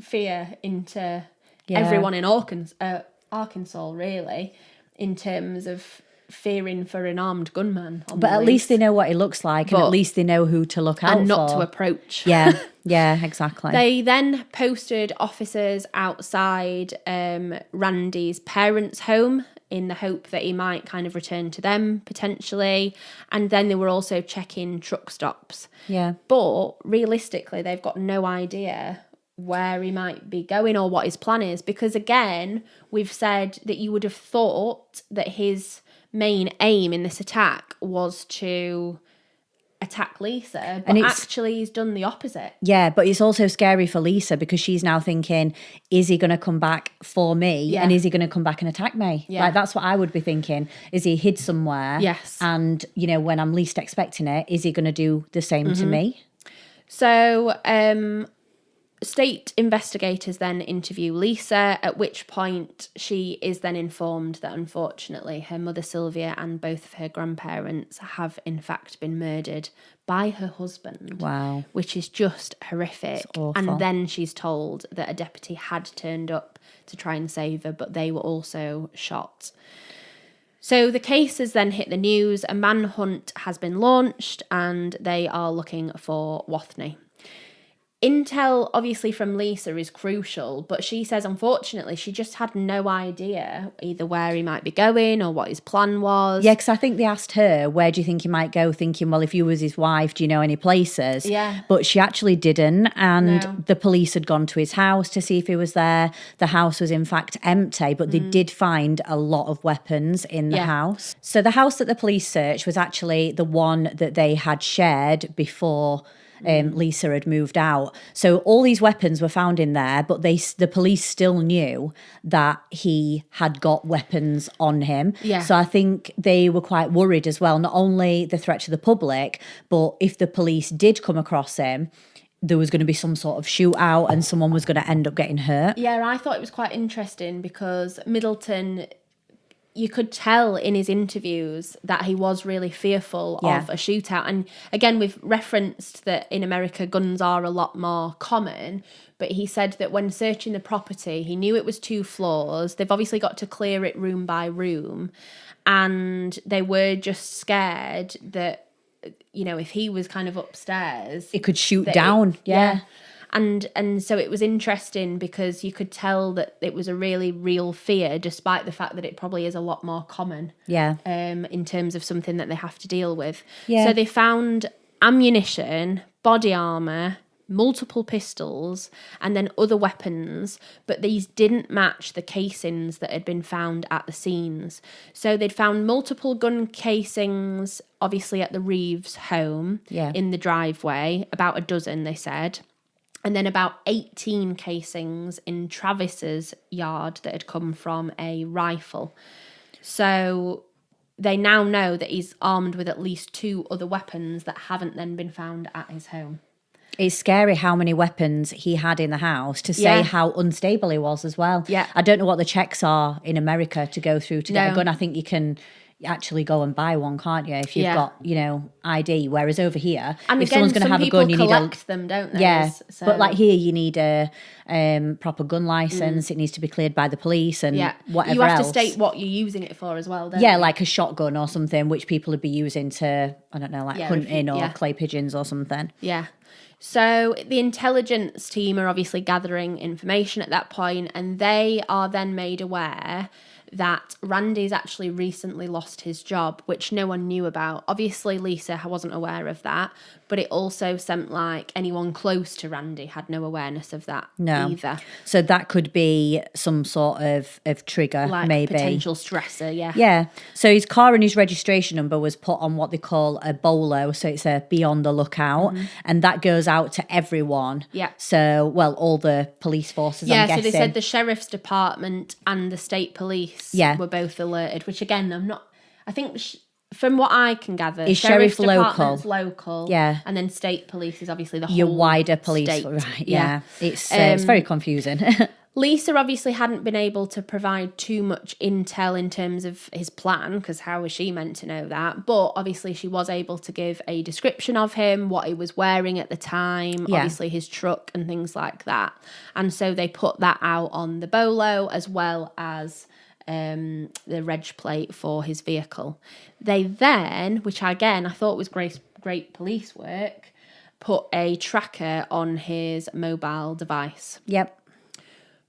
fear into everyone in Arkansas, really, in terms of fearing for an armed gunman. But at least they know what he looks like, and at least they know who to look out for. And not to approach. Yeah, exactly. They then posted officers outside Randy's parents' home in the hope that he might kind of return to them, potentially. And then they were also checking truck stops. Yeah. But realistically, they've got no idea where he might be going or what his plan is. Because again, we've said that you would have thought that his main aim in this attack was to attack Lisa, but actually he's done the opposite. Yeah, but it's also scary for Lisa because she's now thinking, is he going to come back for me? Yeah. And is he going to come back and attack me? Yeah. Like, that's what I would be thinking. Is he hid somewhere? Yes. And, when I'm least expecting it, is he going to do the same to me? So, state investigators then interview Lisa, at which point she is then informed that unfortunately her mother Sylvia and both of her grandparents have in fact been murdered by her husband. Wow. Which is just horrific. It's awful. And then she's told that a deputy had turned up to try and save her, but they were also shot. So the case has then hit the news. A manhunt has been launched and they are looking for Wathney. Intel, obviously, from Lisa is crucial, but she says, unfortunately, she just had no idea either where he might be going or what his plan was. Yeah, because I think they asked her, where do you think he might go? Thinking, well, if you was his wife, do you know any places? Yeah. But she actually didn't, and the police had gone to his house to see if he was there. The house was, in fact, empty, but they did find a lot of weapons in the house. So the house that the police searched was actually the one that they had shared before Lisa had moved out. So all these weapons were found in there, but the police still knew that he had got weapons on him. Yeah. So I think they were quite worried as well, not only the threat to the public, but if the police did come across him, there was going to be some sort of shootout and someone was going to end up getting hurt. Yeah, I thought it was quite interesting because Middleton, you could tell in his interviews that he was really fearful of a shootout. And again, we've referenced that in America, guns are a lot more common. But he said that when searching the property, he knew it was 2 floors. They've obviously got to clear it room by room. And they were just scared that, if he was kind of upstairs, it could shoot down. Yeah. And so it was interesting because you could tell that it was a really real fear, despite the fact that it probably is a lot more common. Yeah. In terms of something that they have to deal with. Yeah. So they found ammunition, body armor, multiple pistols, and then other weapons, but these didn't match the casings that had been found at the scenes. So they'd found multiple gun casings, obviously at the Reeves home, in the driveway, about a dozen, they said. And then about 18 casings in Travis's yard that had come from a rifle. So they now know that he's armed with at least 2 other weapons that haven't then been found at his home. It's scary how many weapons he had in the house, to say how unstable he was as well. Yeah. I don't know what the checks are in America to go through to get a gun. I think you can actually go and buy one, can't you, if you've got, ID, whereas over here, and if again, someone's going to have a gun, you need them, don't they? Yeah, so. But like here, you need a proper gun license. It needs to be cleared by the police and whatever. You have else. to state what you're using it for as well, don't you? Yeah, like a shotgun or something, which people would be using to, I don't know, like hunting or clay pigeons or something. Yeah. So the intelligence team are obviously gathering information at that point, and they are then made aware that Randy's actually recently lost his job, which no one knew about. Obviously, Lisa wasn't aware of that, but it also seemed like anyone close to Randy had no awareness of that either. So that could be some sort of trigger, like maybe. Potential stressor, yeah. Yeah. So his car and his registration number was put on what they call a BOLO, so it's a be on the lookout, and that goes out to everyone. Yeah. So, well, all the police forces, I'm guessing. So they said the sheriff's department and the state police were both alerted, which again, I think from what I can gather, is sheriff local, and then state police is obviously the your whole wider police, state. Right? Yeah, it's very confusing. Lisa obviously hadn't been able to provide too much intel in terms of his plan, because how was she meant to know that? But obviously she was able to give a description of him, what he was wearing at the time, obviously his truck and things like that. And so they put that out on the BOLO as well as the reg plate for his vehicle. They then, which again I thought was great police work, put a tracker on his mobile device. Yep.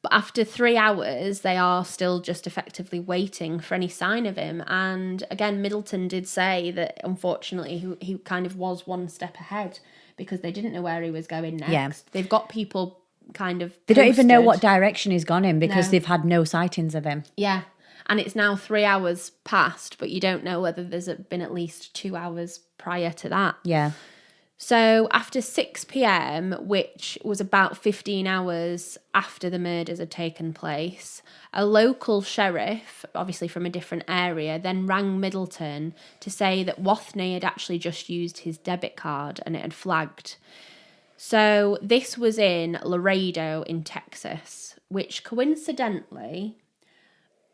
But after 3 hours, they are still just effectively waiting for any sign of him. And again, Middleton did say that unfortunately he kind of was one step ahead because they didn't know where he was going next. Yeah. They've got people kind of They don't even know what direction he's gone in because they've had no sightings of him. Yeah. And it's now 3 hours past, but you don't know whether there's been at least 2 hours prior to that. Yeah. So after 6 p.m, which was about 15 hours after the murders had taken place, a local sheriff, obviously from a different area, then rang Middleton to say that Wathney had actually just used his debit card and it had flagged. So this was in Laredo in Texas, which coincidentally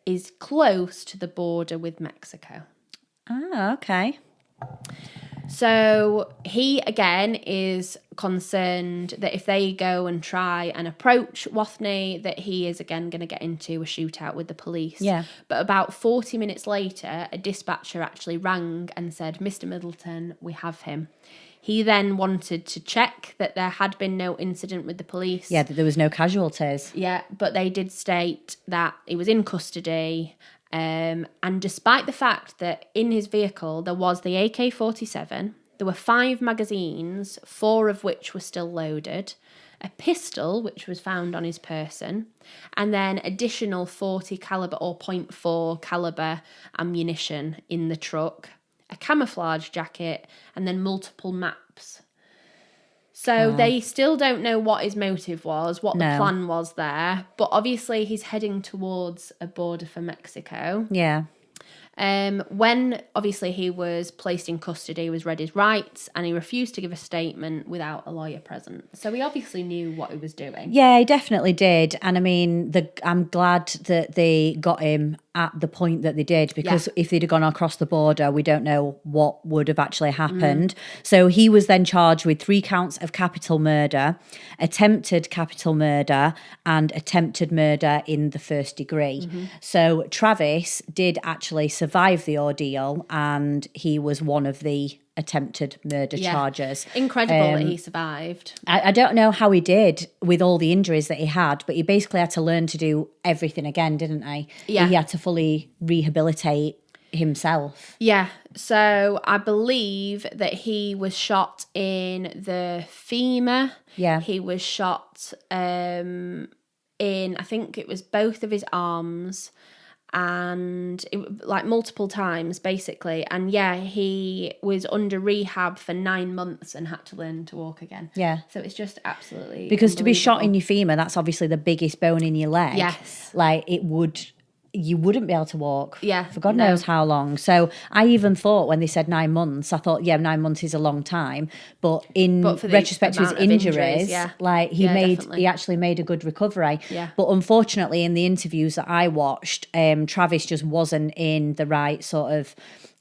is close to the border with Mexico. Ah, okay. So he, again, is concerned that if they go and try and approach Wathney, that he is, again, going to get into a shootout with the police. Yeah. But about 40 minutes later, a dispatcher actually rang and said, Mr. Middleton, we have him. He then wanted to check that there had been no incident with the police. Yeah, that there was no casualties. Yeah, but they did state that he was in custody. And despite the fact that in his vehicle there was the AK-47, there were 5 magazines, 4 of which were still loaded, a pistol which was found on his person, and then additional .40 caliber or .4 caliber ammunition in the truck, a camouflage jacket, and then multiple maps. So they still don't know what his motive was, what the plan was there. But obviously he's heading towards a border for Mexico. Yeah. When obviously he was placed in custody, he was read his rights and he refused to give a statement without a lawyer present. So he obviously knew what he was doing. Yeah, he definitely did. And I mean, I'm glad that they got him at the point that they did, because if they'd have gone across the border, we don't know what would have actually happened. So he was then charged with 3 counts of capital murder, attempted capital murder, and attempted murder in the first degree. So Travis did actually survive the ordeal, and he was one of the attempted murder charges. Incredible that he survived. I don't know how he did with all the injuries that he had, but he basically had to learn to do everything again, didn't he? Yeah. He had to fully rehabilitate himself. Yeah. So I believe that he was shot in the femur. Yeah. He was shot in, I think it was both of his arms, and like multiple times basically. And yeah, he was under rehab for 9 months and had to learn to walk again. Yeah. So it's just absolutely because to be shot in your femur, that's obviously the biggest bone in your leg. Yes. Like you wouldn't be able to walk for God knows how long. So I even thought when they said 9 months, I thought, 9 months is a long time. But in retrospect to his injuries, like he actually made a good recovery. Yeah. But unfortunately, in the interviews that I watched, Travis just wasn't in the right sort of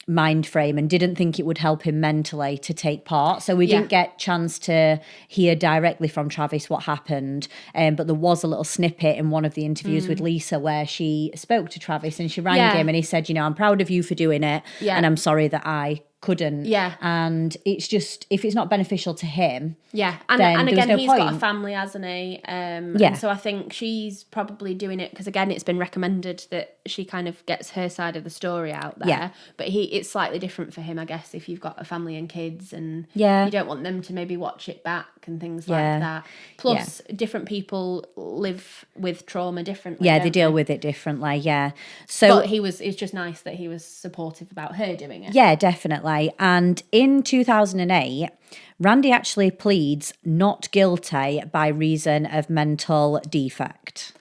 mind frame and didn't think it would help him mentally to take part. So we didn't get chance to hear directly from Travis what happened. But there was a little snippet in one of the interviews with Lisa where she spoke to Travis and she rang him and he said, I'm proud of you for doing it. And I'm sorry that I couldn't. Yeah. And it's just, if it's not beneficial to him. Yeah. And again, he's point. got a family, hasn't he? And so I think she's probably doing it because, again, it's been recommended that she kind of gets her side of the story out there. Yeah. But it's slightly different for him, I guess, if you've got a family and kids and you don't want them to maybe watch it back and things like that. Plus, different people live with trauma differently. Yeah, they deal with it differently. Yeah. So, but it's just nice that he was supportive about her doing it. Yeah, definitely. And in 2008, Randy actually pleads not guilty by reason of mental defect.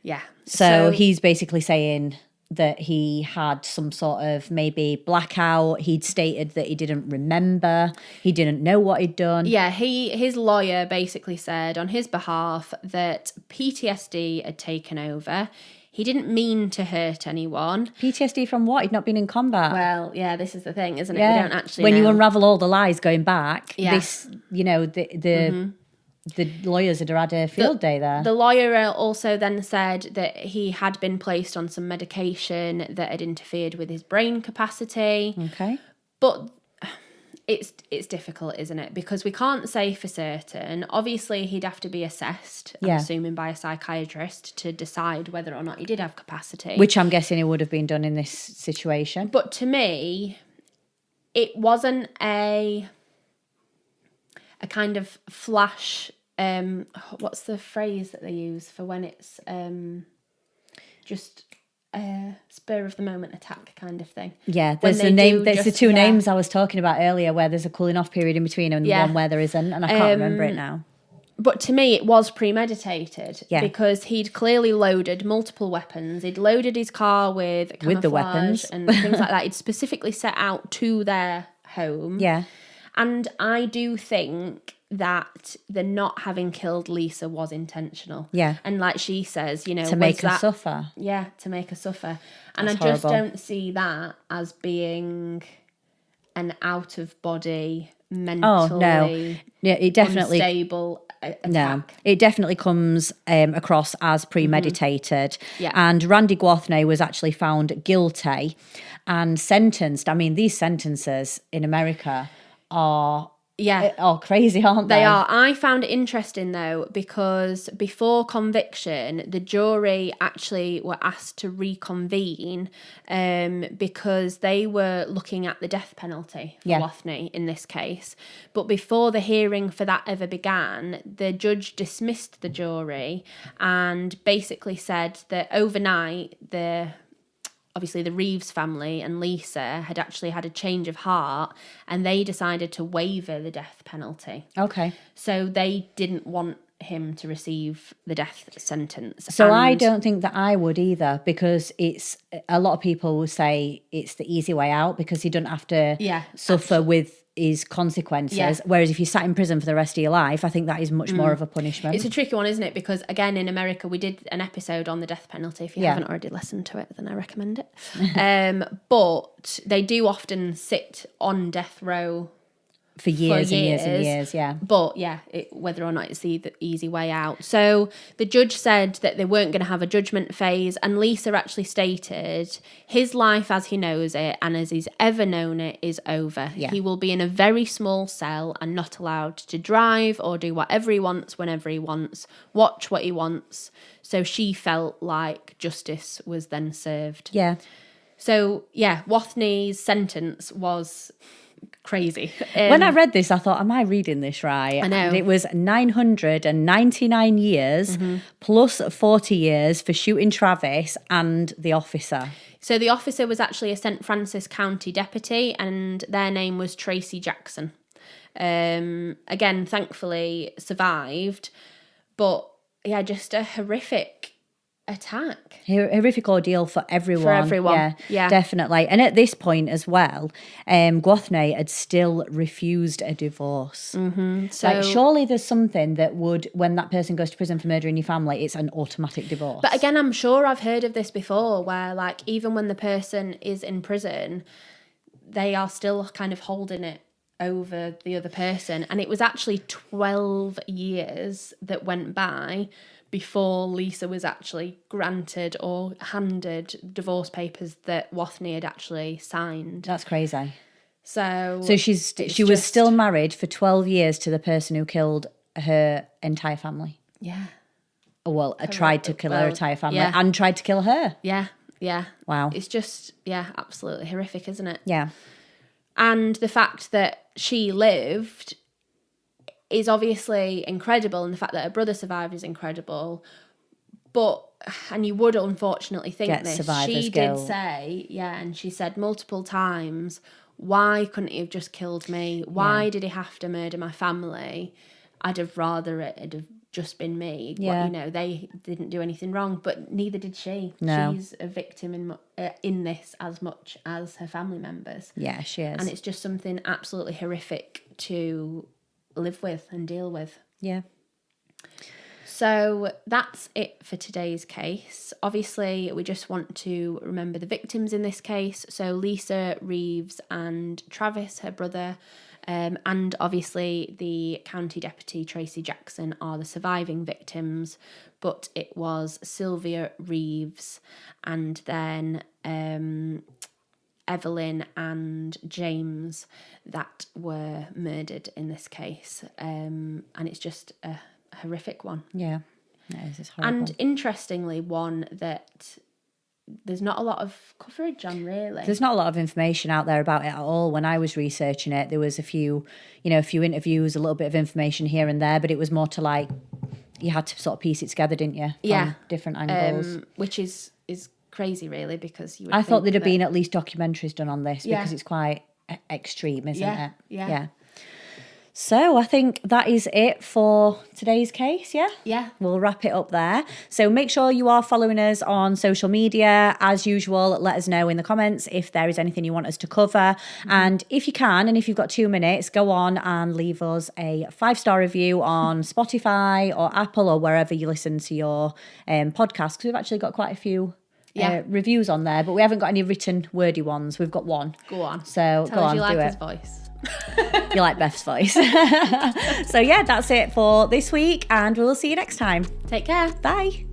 Yeah. So he's basically saying that he had some sort of maybe blackout. He'd stated that he didn't remember. He didn't know what he'd done. Yeah, his lawyer basically said on his behalf that PTSD had taken over. He didn't mean to hurt anyone. PTSD from what? He'd not been in combat. Well, yeah, this is the thing, isn't it? We don't actually know. When you unravel all the lies going back, this, the lawyers had had a field day there. The lawyer also then said that he had been placed on some medication that had interfered with his brain capacity. Okay. But it's difficult, isn't it? Because we can't say for certain. Obviously, he'd have to be assessed, I'm assuming, by a psychiatrist to decide whether or not he did have capacity. Which I'm guessing it would have been done in this situation. But to me, it wasn't a kind of flash, what's the phrase that they use for when it's just spur of the moment attack kind of thing. Yeah, there's the name. There's the two names I was talking about earlier, where there's a cooling off period in between and one where there isn't, and I can't remember it now. But to me, it was premeditated because he'd clearly loaded multiple weapons. He'd loaded his car with the weapons and things like that. He'd specifically set out to their home. Yeah, and I do think that the not having killed Lisa was intentional. Yeah. And like she says, to make her suffer. Yeah, to make her suffer. And That's I just horrible. don't see that as being an out of body, mentally it definitely unstable attack. No, it definitely comes across as premeditated. Yeah. And Randy Gwathney was actually found guilty and sentenced. I mean, these sentences in America are crazy, aren't they? They are. I found it interesting, though, because before conviction, the jury actually were asked to reconvene because they were looking at the death penalty for Wathney in this case. But before the hearing for that ever began, the judge dismissed the jury and basically said that overnight obviously the Reeves family and Lisa had actually had a change of heart and they decided to waiver the death penalty. Okay. So they didn't want him to receive the death sentence. So I don't think that I would either, because it's a lot of people will say it's the easy way out because he doesn't have to suffer with his consequences. Yeah. Whereas if you sat in prison for the rest of your life, I think that is much more of a punishment. It's a tricky one, isn't it? Because again, in America, we did an episode on the death penalty. If you haven't already listened to it, then I recommend it. But they do often sit on death row for years and years and years, yeah. But yeah, whether or not it's the easy way out. So the judge said that they weren't going to have a judgment phase, and Lisa actually stated, his life as he knows it and as he's ever known it is over. Yeah. He will be in a very small cell and not allowed to drive or do whatever he wants whenever he wants, watch what he wants. So she felt like justice was then served. Yeah. So yeah, Wathney's sentence was crazy. When I read this, I thought, am I reading this right? I know. And it was 999 years plus 40 years for shooting Travis and the officer. So the officer was actually a St. Francis County deputy, and their name was Tracy Jackson. Again, thankfully survived, but yeah, just a horrific attack. Horrific ordeal for everyone. For everyone, yeah. Definitely. And at this point as well, Gwathney had still refused a divorce. Mm-hmm. So, like, surely there's something that would, when that person goes to prison for murdering your family, it's an automatic divorce. But again, I'm sure I've heard of this before, where like even when the person is in prison, they are still kind of holding it over the other person. And it was actually 12 years that went by before Lisa was actually granted or handed divorce papers that Wathney had actually signed. That's crazy. So she was still married for 12 years to the person who killed her entire family. Yeah. Well, tried to kill her entire family and tried to kill her. Yeah, yeah. Wow. It's just, absolutely horrific, isn't it? Yeah. And the fact that she lived is obviously incredible, and the fact that her brother survived is incredible. But, and you would unfortunately think this, she did say, and she said multiple times, why couldn't he have just killed me? Why did he have to murder my family? I'd have rather it had have just been me. Yeah. Well, they didn't do anything wrong, but neither did she. No. She's a victim in this as much as her family members. Yeah, she is. And it's just something absolutely horrific to live with and deal with. Yeah. So that's it for today's case. Obviously, we just want to remember the victims in this case. So Lisa Reeves and Travis, her brother, and obviously the county deputy Tracy Jackson are the surviving victims. But it was Sylvia Reeves and then Evelyn and James that were murdered in this case. And it's just a horrific one. Yeah, it's horrible. And interestingly, one that there's not a lot of coverage on, really. There's not a lot of information out there about it at all. When I was researching it, there was a few interviews, a little bit of information here and there, but it was more to like, you had to sort of piece it together, didn't you? From different angles. Which is crazy, really, because I thought there'd have been at least documentaries done on this because it's quite extreme, isn't it? Yeah. So I think that is it for today's case, yeah? Yeah. We'll wrap it up there. So make sure you are following us on social media. As usual, let us know in the comments if there is anything you want us to cover. Mm-hmm. And if you can, and if you've got 2 minutes, go on and leave us a 5-star review on Spotify or Apple or wherever you listen to your podcast, because we've actually got quite a few reviews on there, but we haven't got any written wordy ones. We've got one. Go on. So Tell go us on, you like do his it. voice. You like Beth's voice. So yeah, that's it for this week, and we'll see you next time. Take care. Bye.